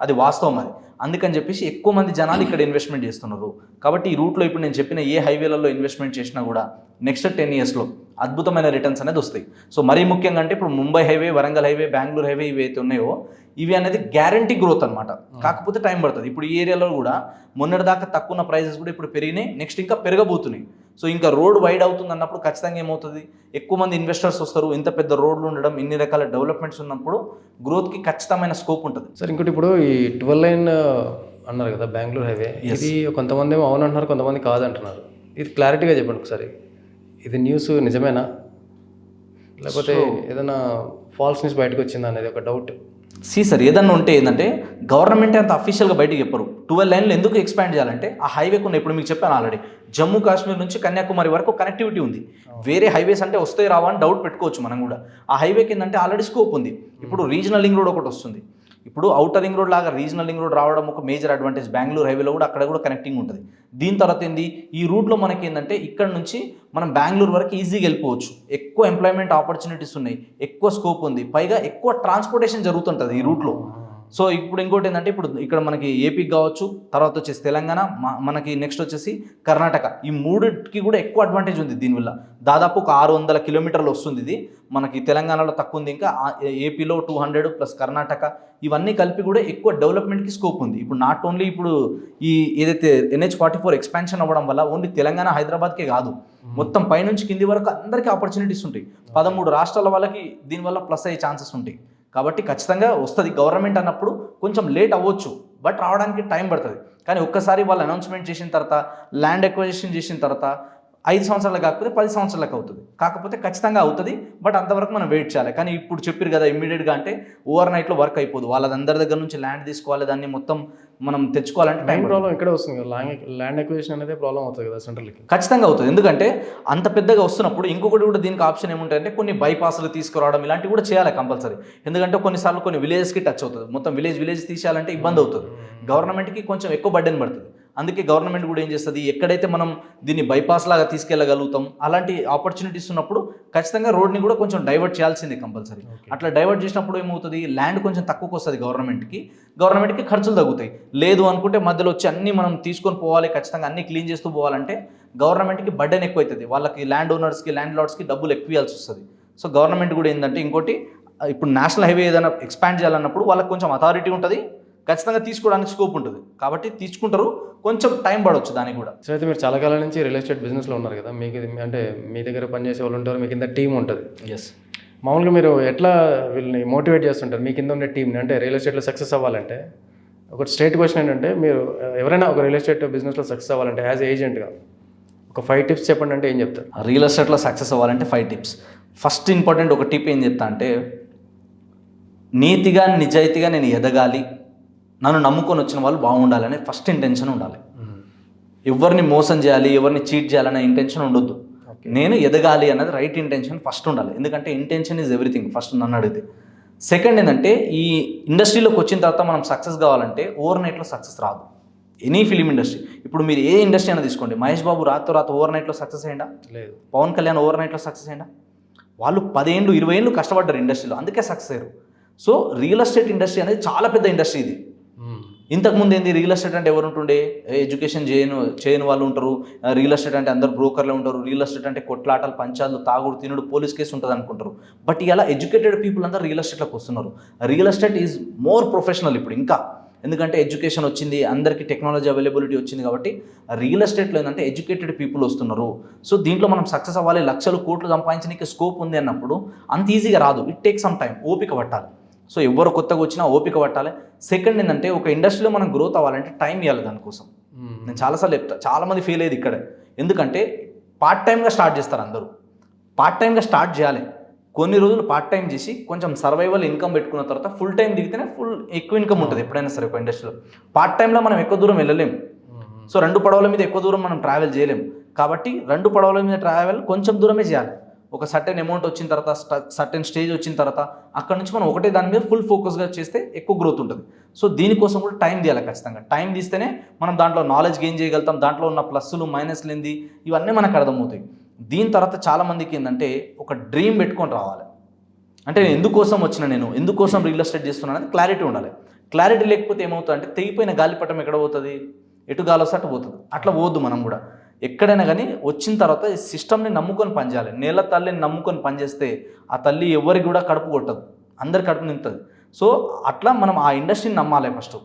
అది వాస్తవం అది. అందుకని చెప్పేసి ఎక్కువ మంది జనాలు ఇక్కడ ఇన్వెస్ట్మెంట్ చేస్తున్నారు. కాబట్టి ఈ రూట్లో ఇప్పుడు నేను చెప్పిన ఏ హైవేలలో ఇన్వెస్ట్మెంట్ చేసినా కూడా నెక్స్ట్ 10 yearsలో అద్భుతమైన రిటర్న్స్ అనేది వస్తాయి. సో మరీ ముఖ్యంగా అంటే ఇప్పుడు Mumbai highway, Warangal highway, Bengaluru highway ఇవి అయితే ఉన్నాయో ఇవి అనేది గ్యారంటీ గ్రోత్ అనమాట. కాకపోతే టైం పడుతుంది. ఇప్పుడు ఈ ఏరియాలో కూడా మొన్నటిదాకా తక్కువ ఉన్న ప్రైజెస్ కూడా ఇప్పుడు పెరిగినాయి, నెక్స్ట్ ఇంకా పెరగబోతున్నాయి. సో ఇంకా రోడ్ వైడ్ అవుతుంది అన్నప్పుడు ఖచ్చితంగా ఏమవుతుంది, ఎక్కువ మంది ఇన్వెస్టర్స్ వస్తారు. ఇంత పెద్ద రోడ్లు ఉండడం, ఇన్ని రకాల డెవలప్మెంట్స్ ఉన్నప్పుడు గ్రోత్కి ఖచ్చితమైన స్కోప్ ఉంటుంది. సార్ ఇంకోటి ఇప్పుడు ఈ 12 lane అన్నారు కదా బెంగళూరు హైవే, ఇది కొంతమంది ఏమో అవును అంటున్నారు, కొంతమంది కాదంటున్నారు. ఇది క్లారిటీగా చెప్పండి ఒకసారి. ఇది న్యూస్ నిజమేనా లేకపోతే ఏదైనా ఫాల్స్ న్యూస్ బయటకు వచ్చిందా అనేది ఒక డౌట్. సార్ ఏదన్నా ఉంటే ఏంటంటే గవర్నమెంట్ అంత అఫీషియల్గా బయటకు చెప్పరు. 12 lanes ఎందుకు ఎక్స్పాండ్ చేయాలంటే ఆ హైవేకు ఉన్న, ఇప్పుడు మీకు చెప్పాను ఆల్రెడీ, జమ్మూ కాశ్మీర్ నుంచి కన్యాకుమారి వరకు కనెక్టివిటీ ఉంది. వేరే హైవేస్ అంటే వస్తాయి రావా అని డౌట్ పెట్టుకోవచ్చు మనం కూడా. ఆ హైవేకి ఏంటంటే ఆల్రెడీ స్కోప్ ఉంది. ఇప్పుడు రీజనల్ లింక్ రోడ్ ఒకటి వస్తుంది. ఇప్పుడు అవుటర్ రింగ్ రోడ్ లాగా రీజనల్ రింగ్ రోడ్ రావడం ఒక మేజర్ అడ్వాంటేజ్. బెంగళూరు హైవేలో కూడా అక్కడ కూడా కనెక్టింగ్ ఉంటుంది. దీని తర్వాత ఏంది, ఈ రూట్లో మనకి ఏంటంటే ఇక్కడ నుంచి మనం బెంగళూరు వరకు ఈజీగా వెళ్ళిపోవచ్చు. ఎక్కువ ఎంప్లాయ్మెంట్ ఆపర్చునిటీస్ ఉన్నాయి, ఎక్కువ స్కోప్ ఉంది, పైగా ఎక్కువ ట్రాన్స్పోర్టేషన్ జరుగుతుంటుంది ఈ రూట్లో. సో ఇప్పుడు ఇంకోటి ఏంటంటే ఇప్పుడు ఇక్కడ మనకి ఏపీకి కావచ్చు, తర్వాత వచ్చేసి తెలంగాణ, మనకి నెక్స్ట్ వచ్చేసి కర్ణాటక, ఈ మూడిటికి కూడా ఎక్కువ అడ్వాంటేజ్ ఉంది దీనివల్ల. దాదాపు ఒక 600 kilometers వస్తుంది ఇది. మనకి తెలంగాణలో తక్కువ ఉంది, ఇంకా ఏపీలో 200 ప్లస్ కర్ణాటక, ఇవన్నీ కలిపి కూడా ఎక్కువ డెవలప్మెంట్కి స్కోప్ ఉంది. ఇప్పుడు నాట్ ఓన్లీ ఇప్పుడు ఈ ఏదైతే NH-44 ఎక్స్పాన్షన్ అవ్వడం వల్ల ఓన్లీ తెలంగాణ హైదరాబాద్కే కాదు, మొత్తం పైనుంచి కింది వరకు అందరికీ ఆపర్చునిటీస్ ఉంటాయి. 13 రాష్ట్రాల వాళ్ళకి దీనివల్ల ప్లస్ అయ్యే ఛాన్సెస్ ఉంటాయి. కాబట్టి ఖచ్చితంగా వస్తుంది. గవర్నమెంట్ అన్నప్పుడు కొంచెం లేట్ అవ్వచ్చు, బట్ రావడానికి టైం పడుతుంది. కానీ ఒక్కసారి వాళ్ళు అనౌన్స్మెంట్ చేసిన తర్వాత, ల్యాండ్ ఎక్విజిషన్ చేసిన తర్వాత 5 సంవత్సరాలు కాకపోతే 10 సంవత్సరాలకు అవుతుంది. కాకపోతే ఖచ్చితంగా అవుతుంది, బట్ అంతవరకు మనం వెయిట్ చేయాలి. కానీ ఇప్పుడు చెప్పారు కదా ఇమ్మీడియట్గా అంటే ఓవర్ నైట్లో వర్క్ అయిపోదు. వాళ్ళందరి దగ్గర నుంచి ల్యాండ్ తీసుకోవాలి, దాన్ని మొత్తం మనం తెచ్చుకోవాలంటే టైం ప్రాబ్లం ఇక్కడే వస్తుంది కదా, ల్యాండ్ ఎక్విజిషన్ అనేది ప్రాబ్లం అవుతుంది కదా సెంట్రల్కి. ఖచ్చితంగా అవుతుంది. ఎందుకంటే అంత పెద్దగా వస్తున్నప్పుడు ఇంకొకటి కూడా దీనికి ఆప్షన్ ఏముంటాయంటే కొన్ని బైపాస్లు తీసుకురావడం ఇలాంటివి కూడా చేయాలి కంపల్సరీ. ఎందుకంటే కొన్నిసార్లు కొన్ని విలేజెస్కి టచ్ అవుతుంది. మొత్తం విలేజ్ తీసేయాలంటే ఇబ్బంది అవుతుంది, గవర్నమెంట్కి కొంచెం ఎక్కువ బర్డెన్ పడుతుంది. అందుకే గవర్నమెంట్ కూడా ఏం చేస్తుంది, ఎక్కడైతే మనం దీన్ని బైపాస్ లాగా తీసుకెళ్ళగలుగుతాం అలాంటి ఆపర్చునిటీస్ ఉన్నప్పుడు ఖచ్చితంగా రోడ్ని కూడా కొంచెం డైవర్ట్ చేయాల్సిందే కంపల్సరీ. అట్లా డైవర్ట్ చేసినప్పుడు ఏమవుతుంది, ల్యాండ్ కొంచెం తక్కువకి వస్తుంది గవర్నమెంట్కి ఖర్చులు తగ్గుతాయి. లేదు అనుకుంటే మధ్యలో వచ్చి అన్నీ మనం తీసుకొని పోవాలి, ఖచ్చితంగా అన్నీ క్లీన్ చేస్తూ పోవాలంటే గవర్నమెంట్కి బర్డెన్ ఎక్కువ అవుతుంది. వాళ్ళకి ల్యాండ్ ఓనర్స్కి, ల్యాండ్ లార్డ్స్కి డబ్బులు ఎక్కువ ఇవ్వాల్సి వస్తుంది. సో గవర్నమెంట్ కూడా ఏంటంటే ఇంకోటి, ఇప్పుడు నేషనల్ హైవే ఏదైనా ఎక్స్పాండ్ చేయాలన్నప్పుడు వాళ్ళకి కొంచెం అథారిటీ ఉంటుంది, ఖచ్చితంగా తీసుకోవడానికి స్కోప్ ఉంటుంది. కాబట్టి తీసుకుంటారు, కొంచెం టైం పడవచ్చు దానికి కూడా. సో అయితే మీరు చాలా కాలం నుంచి రియల్ ఎస్టేట్ బిజినెస్లో ఉన్నారు కదా, మీకు అంటే మీ దగ్గర పనిచేసే వాళ్ళు ఉంటారు, మీ కింద టీం ఉంటుంది. ఎస్. మామూలుగా మీరు ఎట్లా వీళ్ళని మోటివేట్ చేస్తుంటారు మీ కింద ఉండే టీంని, అంటే రియల్ ఎస్టేట్లో సక్సెస్ అవ్వాలంటే? ఒక స్ట్రైట్ క్వశ్చన్ ఏంటంటే, మీరు ఎవరైనా ఒక రియల్ ఎస్టేట్ బిజినెస్లో సక్సెస్ అవ్వాలంటే యాజ్ ఏజెంట్గా ఒక 5 tips చెప్పండి అంటే ఏం చెప్తారు? రియల్ ఎస్టేట్లో సక్సెస్ అవ్వాలంటే 5 tips. ఫస్ట్ ఇంపార్టెంట్ ఒక టిప్ ఏం చెప్తా అంటే, నీతిగా నిజాయితీగా నేను ఎదగాలి, నన్ను నమ్ముకొని వచ్చిన వాళ్ళు బాగుండాలనే ఫస్ట్ ఇంటెన్షన్ ఉండాలి. ఎవరిని మోసం చేయాలి, ఎవరిని చీట్ చేయాలనే ఇంటెన్షన్ ఉండొద్దు. నేను ఎదగాలి అన్నది రైట్ ఇంటెన్షన్ ఫస్ట్ ఉండాలి. ఎందుకంటే ఇంటెన్షన్ ఈజ్ ఎవ్రీథింగ్ ఫస్ట్ నన్ను అడిగితే. సెకండ్ ఏంటంటే, ఈ ఇండస్ట్రీలోకి వచ్చిన తర్వాత మనం సక్సెస్ కావాలంటే ఓవర్ నైట్లో సక్సెస్ రాదు. ఎనీ ఫిలిం ఇండస్ట్రీ, ఇప్పుడు మీరు ఏ ఇండస్ట్రీ అయినా తీసుకోండి, మహేష్ బాబు రాత్రి ఓవర్ నైట్లో సక్సెస్ అయ్యిందా? లేదు. పవన్ కళ్యాణ్ ఓవర్ నైట్లో సక్సెస్ అయ్యిందా? వాళ్ళు 10 ఏళ్ళు 20 ఏళ్ళు కష్టపడ్డారు ఇండస్ట్రీలో, అందుకే సక్సెస్ అయ్యారు. సో రియల్ ఎస్టేట్ ఇండస్ట్రీ అనేది చాలా పెద్ద ఇండస్ట్రీ ఇది. ఇంతకుముందు ఏంది, రియల్ ఎస్టేట్ అంటే ఎవరు ఉంటుండే, ఎడ్యుకేషన్ చేయని వాళ్ళు ఉంటారు. రియల్ ఎస్టేట్ అంటే అందరు బ్రోకర్లు ఉంటారు. రియల్ ఎస్టేట్ అంటే కొట్లాటలు, పంచాలు, తాగుడు, తినుడు, పోలీస్ కేసు ఉంటుంది అనుకుంటారు. బట్ ఇలా ఎడ్యుకేటెడ్ పీపుల్ అందరూ రియల్ ఎస్టేట్లోకి వస్తున్నారు. Real estate is more professional ఇప్పుడు ఇంకా, ఎందుకంటే ఎడ్యుకేషన్ వచ్చింది, అందరికీ టెక్నాలజీ అవైలబిలిటీ వచ్చింది. కాబట్టి రియల్ ఎస్టేట్లో ఏంటంటే ఎడ్యుకేటెడ్ పీపుల్ వస్తున్నారు. సో దీంట్లో మనం సక్సెస్ అవ్వాలి, లక్షలు కోట్లు సంపాదించడానికి స్కోప్ ఉంది అన్నప్పుడు అంత ఈజీగా రాదు. ఇట్ టేక్ సమ్ టైం, ఓపిక పట్టాలి. సో ఎవరు కొత్తగా వచ్చినా ఓపిక పట్టాలి. సెకండ్ ఏంటంటే, ఒక ఇండస్ట్రీలో మనం గ్రోత్ అవ్వాలంటే టైం ఇవ్వాలి దానికోసం. నేను చాలాసార్లు చెప్తాను, చాలామంది ఫెయిల్ అయ్యేది ఇక్కడే. ఎందుకంటే పార్ట్ టైంగా స్టార్ట్ చేస్తారు అందరూ. పార్ట్ టైంగా స్టార్ట్ చేయాలి, కొన్ని రోజులు పార్ట్ టైం చేసి కొంచెం సర్వైవల్ ఇన్కమ్ పెట్టుకున్న తర్వాత ఫుల్ టైం దిగితేనే ఫుల్ ఎక్కువ ఇన్కమ్ ఉంటుంది ఎప్పుడైనా సరే ఒక ఇండస్ట్రీలో. పార్ట్ టైంలో మనం ఎక్కువ దూరం వెళ్ళలేము. సో 2 పడవల మీద ఎక్కువ దూరం మనం ట్రావెల్ చేయలేము. కాబట్టి 2 పడవల మీద ట్రావెల్ కొంచెం దూరమే చేయాలి. ఒక సర్టెన్ అమౌంట్ వచ్చిన తర్వాత, సర్టెన్ స్టేజ్ వచ్చిన తర్వాత అక్కడ నుంచి మనం ఒకటే దాని మీద ఫుల్ ఫోకస్గా చేస్తే ఎక్కువ గ్రోత్ ఉంటుంది. సో దీనికోసం కూడా టైం తీయాలి ఖచ్చితంగా. టైం తీస్తేనే మనం దాంట్లో నాలెడ్జ్ గెయిన్ చేయగలుగుతాం. దాంట్లో ఉన్న ప్లస్లు మైనస్లు ఏంది ఇవన్నీ మనకు అర్థమవుతాయి. దీని తర్వాత చాలామందికి ఏంటంటే ఒక డ్రీమ్ పెట్టుకొని రావాలి. అంటే నేను ఎందుకోసం రియల్ ఎస్టేట్ చేస్తున్నాను అనేది క్లారిటీ ఉండాలి. క్లారిటీ లేకపోతే ఏమవుతుంది అంటే తెగిపోయిన గాలిపటం ఎక్కడ పోతుంది, ఎటు గాలి వస్తే అటు పోతుంది. అట్లా పోవద్దు. మనం కూడా ఎక్కడైనా కానీ వచ్చిన తర్వాత ఈ సిస్టమ్ని నమ్ముకొని పనిచేయాలి. నేల తల్లిని నమ్ముకొని పనిచేస్తే ఆ తల్లి ఎవరికి కూడా కడుపు కొట్టదు, అందరి కడుపు నింపుతుంది. సో అట్లా మనం ఆ ఇండస్ట్రీని నమ్మాలి. ఫస్ట్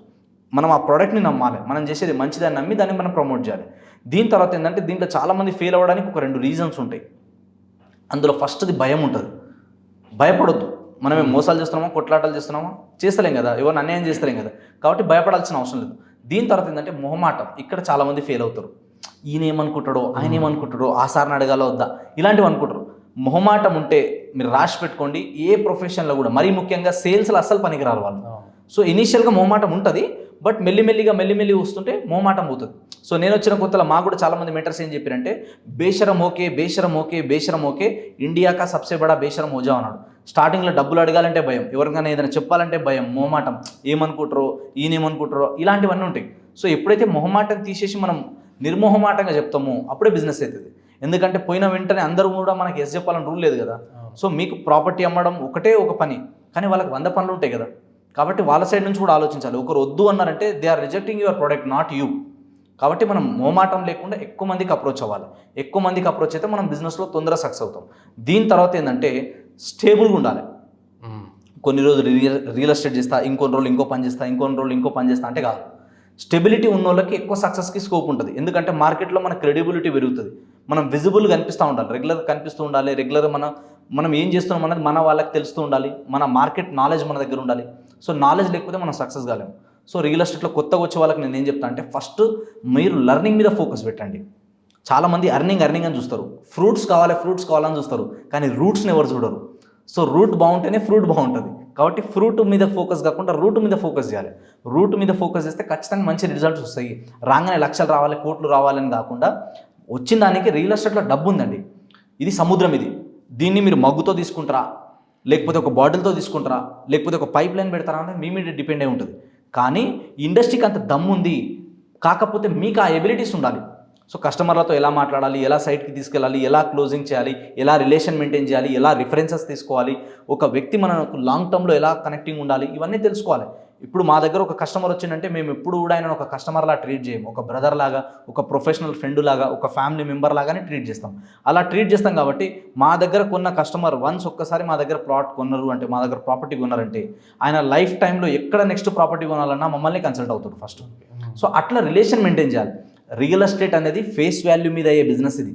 మనం ఆ ప్రోడక్ట్ని నమ్మాలి. మనం చేసేది మంచిదాన్ని నమ్మి దాన్ని మనం ప్రమోట్ చేయాలి. దీని తర్వాత ఏంటంటే దీంట్లో చాలామంది ఫెయిల్ అవ్వడానికి ఒక 2 రీజన్స్ ఉంటాయి. అందులో ఫస్ట్ది భయం ఉంటుంది. భయపడొద్దు. మనం ఏం మోసాలు చేస్తున్నామా, కొట్లాటలు చేస్తున్నామా, చేస్తలేం కదా, ఎవరిని అన్యాయం చేస్తలేం కదా, కాబట్టి భయపడాల్సిన అవసరం లేదు. దీని తర్వాత ఏంటంటే మొహమాటం. ఇక్కడ చాలామంది ఫెయిల్ అవుతారు. ఈయన ఏమనుకుంటాడో, ఆయన ఏమనుకుంటాడో, ఆ సార్ని అడగాల వద్దా, ఇలాంటివి అనుకుంటారు. మొహమాటం ఉంటే మీరు రాసి పెట్టుకోండి. ఏ ప్రొఫెషన్లో కూడా, మరీ ముఖ్యంగా సేల్స్లో అస్సలు పనికిరారు వాళ్ళు. సో ఇనీషియల్గా మొహమాటం ఉంటుంది, బట్ మెల్లిమెల్లిగా వస్తుంటే మొహమాటం పోతుంది. సో నేను వచ్చిన కొత్తలో మాకు కూడా చాలామంది మెంటర్స్ ఏం చెప్పారంటే బేషరం ఓకే ఇండియా కా సబ్సే బడా బేషరం హోజా అన్నాడు. స్టార్టింగ్లో డబ్బులు అడగాలంటే భయం, ఎవరికైనా ఏదైనా చెప్పాలంటే భయం, మొహమాటం, ఏమనుకుంటారో, ఈయనేమనుకుంటారో, ఇలాంటివన్నీ ఉంటాయి. సో ఎప్పుడైతే మొహమాటం తీసేసి మనం నిర్మోహమాటంగా చెప్తామో అప్పుడే బిజినెస్ అవుతుంది. ఎందుకంటే పోయిన వెంటనే అందరూ కూడా మనకి ఎస్ చెప్పాలని రూల్ లేదు కదా. సో మీకు ప్రాపర్టీ అమ్మడం ఒకటే ఒక పని, కానీ వాళ్ళకి 100 పనులు ఉంటాయి కదా. కాబట్టి వాళ్ళ సైడ్ నుంచి కూడా ఆలోచించాలి. ఒకరు వద్దు అన్నారంటే they are rejecting your product, not you. కాబట్టి మనం మోమాటం లేకుండా ఎక్కువ మందికి అప్రోచ్ అవ్వాలి. ఎక్కువ మందికి అప్రోచ్ అయితే మనం బిజినెస్లో తొందరగా సక్సెస్ అవుతాం. దీని తర్వాత ఏంటంటే స్టేబుల్గా ఉండాలి. కొన్ని రోజులు రియల్ ఎస్టేట్ చేస్తా, ఇంకొన్ని రోజులు ఇంకో పని చేస్తా, ఇంకొన్ని రోజులు ఇంకో పని చేస్తా అంటే కాదు. స్టెబిలిటీ ఉన్న వాళ్ళకి ఎక్కువ సక్సెస్కి స్కోప్ ఉంటుంది. ఎందుకంటే మార్కెట్లో మన క్రెడిబిలిటీ పెరుగుతుంది. మనం విజిబుల్గా కనిపిస్తూ ఉండాలి, రెగ్యులర్గా కనిపిస్తూ ఉండాలి. రెగ్యులర్గా మనం ఏం చేస్తున్నాం అనేది మన వాళ్ళకి తెలుస్తూ ఉండాలి. మన మార్కెట్ నాలెడ్జ్ మన దగ్గర ఉండాలి. సో నాలెడ్జ్ లేకపోతే మనం సక్సెస్ కాలేము. సో రియల్ ఎస్టేట్లో కొత్తగా వచ్చే వాళ్ళకి నేను ఏం చెప్తాను అంటే ఫస్ట్ మీరు లెర్నింగ్ మీద ఫోకస్ పెట్టండి. చాలామంది అర్నింగ్ అని చూస్తారు, ఫ్రూట్స్ కావాలని చూస్తారు, కానీ రూట్స్ని ఎవరు చూడరు. సో రూట్ బాగుంటేనే ఫ్రూట్ బాగుంటుంది. కాబట్టి ఫ్రూట్ మీద ఫోకస్ కాకుండా రూట్ మీద ఫోకస్ చేయాలి. రూట్ మీద ఫోకస్ చేస్తే ఖచ్చితంగా మంచి రిజల్ట్స్ వస్తాయి. రాగానే లక్షలు రావాలి, కోట్లు రావాలని కాకుండా వచ్చిన దానికి రియల్ ఎస్టేట్లో డబ్బు ఉందండి. ఇది సముద్రం. దీన్ని మీరు మగ్గుతో తీసుకుంటారా, లేకపోతే ఒక బాటిల్తో తీసుకుంటారా, లేకపోతే ఒక పైప్ లైన్ పెడతారా అనేది మీ మీద డిపెండ్ అయి ఉంటుంది. కానీ ఇండస్ట్రీకి అంత దమ్ము ఉంది, కాకపోతే మీకు ఆ ఎబిలిటీస్ ఉండాలి. సో కస్టమర్లతో ఎలా మాట్లాడాలి, ఎలా సైట్కి తీసుకెళ్ళాలి, ఎలా క్లోజింగ్ చేయాలి, ఎలా రిలేషన్ మెయింటైన్ చేయాలి, ఎలా రిఫరెన్సెస్ తీసుకోవాలి, ఒక వ్యక్తి మనకు లాంగ్ టర్మ్లో ఎలా కనెక్టింగ్ ఉండాలి, ఇవన్నీ తెలుసుకోవాలి. ఇప్పుడు మా దగ్గర ఒక కస్టమర్ వచ్చిందంటే మేము ఎప్పుడు కూడా ఆయన ఒక కస్టమర్లా ట్రీట్ చేయము. ఒక బ్రదర్ లాగా, ఒక ప్రొఫెషనల్ ఫ్రెండ్ లాగా, ఒక ఫ్యామిలీ మెంబర్ లాగానే ట్రీట్ చేస్తాం. అలా ట్రీట్ చేస్తాం కాబట్టి మా దగ్గర కొన్న కస్టమర్ వన్స్ ఒక్కసారి మా దగ్గర ప్లాట్ కొన్నారు అంటే, మా దగ్గర ప్రాపర్టీ కొన్నారంటే ఆయన లైఫ్ టైంలో ఎక్కడ నెక్స్ట్ ప్రాపర్టీ కొనాలన్నా మమ్మల్ని కన్సల్ట్ అవుతాడు ఫస్ట్. సో అట్లా రిలేషన్ మెయింటైన్ చేయాలి. రియల్ ఎస్టేట్ అనేది ఫేస్ వాల్యూ మీద అయ్యే బిజినెస్, ఇది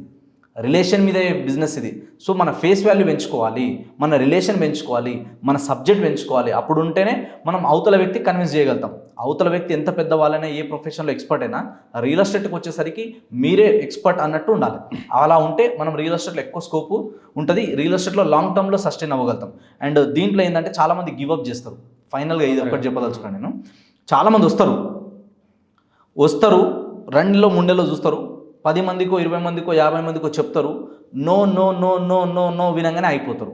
రిలేషన్ మీద అయ్యే బిజినెస్ ఇది. సో మన ఫేస్ వాల్యూ పెంచుకోవాలి, మన రిలేషన్ పెంచుకోవాలి, మన సబ్జెక్ట్ పెంచుకోవాలి. అప్పుడు ఉంటేనే మనం అవతల వ్యక్తి కన్విన్స్ చేయగలుగుతాం. అవతల వ్యక్తి ఎంత పెద్ద వాళ్ళైనా, ఏ ప్రొఫెషన్లో ఎక్స్పర్ట్ అయినా రియల్ ఎస్టేట్కి వచ్చేసరికి మీరే ఎక్స్పర్ట్ అన్నట్టు ఉండాలి. అలా ఉంటే మనం రియల్ ఎస్టేట్లో ఎక్కువ స్కోపు ఉంటుంది. రియల్ ఎస్టేట్లో లాంగ్ టర్మ్లో సస్టైన్ అవ్వగలుగుతాం. అండ్ దీంట్లో ఏంటంటే చాలామంది గివప్ చేస్తారు. ఫైనల్గా ఇది ఒకటి చెప్పదలుచుకున్నాను నేను. చాలామంది వస్తారు 2 నెలలో 3 నెలలో చూస్తారు, 10 మందికో 20 మందికో 50 మందికో చెప్తారు, no no no no no no వినంగానే అయిపోతారు.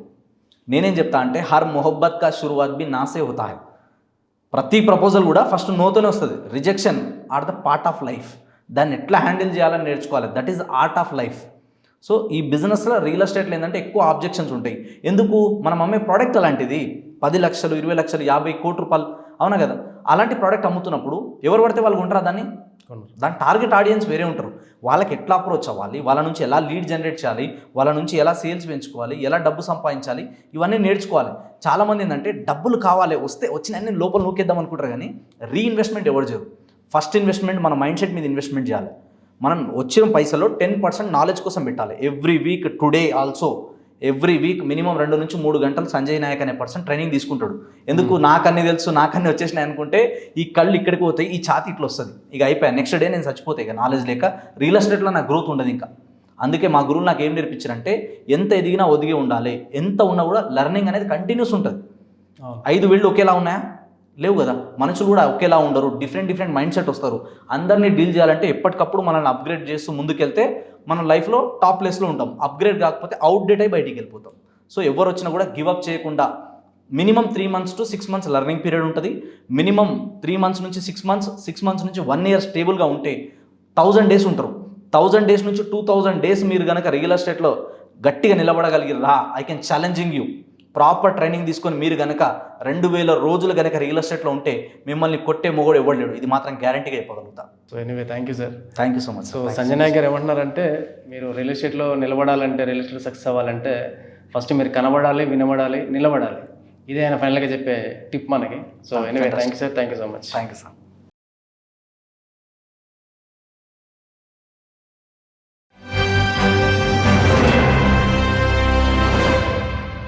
నేనేం చెప్తా అంటే హర్ మొహబ్బత్ కా షురువాత్ బి నాసే హోతా హై. ప్రతి ప్రపోజల్ కూడా ఫస్ట్ నోతోనే వస్తుంది. Rejection are the part of life. దాన్ని ఎట్లా హ్యాండిల్ చేయాలని నేర్చుకోవాలి. That is art of life. So ఈ బిజినెస్లో రియల్ ఎస్టేట్లో ఏంటంటే ఎక్కువ ఆబ్జెక్షన్స్ ఉంటాయి. ఎందుకు? మనం అమ్మే ప్రోడక్ట్ అలాంటిది. 10 లక్షలు 20 లక్షలు 50 కోట్ల రూపాయలు, అవునా కదా? అలాంటి ప్రోడక్ట్ అమ్ముతున్నప్పుడు ఎవరు పడితే వాళ్ళు ఉంటారా? దాని టార్గెట్ ఆడియన్స్ వేరే ఉంటారు. వాళ్ళకి ఎట్లా అప్రోచ్ అవ్వాలి, వాళ్ళ నుంచి ఎలా లీడ్ జనరేట్ చేయాలి, వాళ్ళ నుంచి ఎలా సేల్స్ పెంచుకోవాలి, ఎలా డబ్బు సంపాదించాలి, ఇవన్నీ నేర్చుకోవాలి. చాలామంది ఏంటంటే డబ్బులు కావాలి, వచ్చిన లోపల నూకేద్దాం అనుకుంటారు, కానీ రీఇన్వెస్ట్మెంట్ ఎవరు చేయరు. ఫస్ట్ ఇన్వెస్ట్మెంట్ మన మైండ్ సెట్ మీద ఇన్వెస్ట్మెంట్ చేయాలి. మనం వచ్చిన పైసలో 10% నాలెడ్జ్ కోసం పెట్టాలి. Every week, today also every week minimum 2 నుంచి 3 గంటలు సంజయ్ నాయక్ అనే పర్సన్ ట్రైనింగ్ తీసుకుంటాడు. ఎందుకు? నాకన్నీ తెలుసు, నాకన్నీ వచ్చేసినాయి అనుకుంటే ఈ కళ్ళు ఇక్కడికి పోతాయి, ఈ ఛాతి ఇట్లా వస్తుంది, ఇక అయిపోయా, నెక్స్ట్ డే నేను చచ్చిపోతాయి. ఇక నాలెడ్జ్ లేక రియల్ ఎస్టేట్లో నా గ్రోత్ ఉండదు. ఇంకా అందుకే మా గురువులు నాకు ఏం నేర్పించారంటే ఎంత ఎదిగినా ఒదిగి ఉండాలి, ఎంత ఉన్నా కూడా లెర్నింగ్ అనేది కంటిన్యూస్ ఉంటుంది. 5 వేళ్ళు ఒకేలా ఉన్నాయా? లేవు కదా. మనుషులు కూడా ఒకేలా ఉండరు, డిఫరెంట్ మైండ్ సెట్ వస్తారు. అందరినీ డీల్ చేయాలంటే ఎప్పటికప్పుడు మనల్ని అప్గ్రేడ్ చేస్తూ ముందుకెళ్తే మనం లైఫ్లో టాప్ ప్లేస్లో ఉంటాం. అప్గ్రేడ్ కాకపోతే అవుట్డేట్ అయి బయటికి వెళ్ళిపోతాం. సో ఎవరు వచ్చినా కూడా గివ్ అప్ చేయకుండా minimum 3 months to 6 months learning period ఉంటుంది. మినిమం 3 months నుంచి 6 months, 6 months నుంచి 1 year స్టేబుల్గా ఉంటే 1000 days ఉంటారు. 1000 days నుంచి 2000 days మీరు కనుక రియల్ ఎస్టేట్లో గట్టిగా నిలబడగలిగిరా, I can challenging you. Proper training తీసుకొని మీరు కనుక 2000 రోజులు కనుక రియల్ ఎస్టేట్లో ఉంటే మిమ్మల్ని కొట్టే మొగోడు ఎవడు లేడు. ఇది మాత్రం గ్యారంటీగా చెప్పగలుగుతా. So anyway thank you sir. Thank you so much. So Sanjay Nayak garu ఏమంటున్నారంటే మీరు రియల్ ఎస్టేట్లో నిలబడాలంటే, రియల్ ఎస్టేట్ సక్సెస్ అవ్వాలంటే ఫస్ట్ మీరు కనబడాలి, వినబడాలి, నిలబడాలి. ఇదే ఆయన ఫైనల్గా చెప్పే టిప్ మనకి. So anyway thank you sir. Thank you so much. Thank you sir.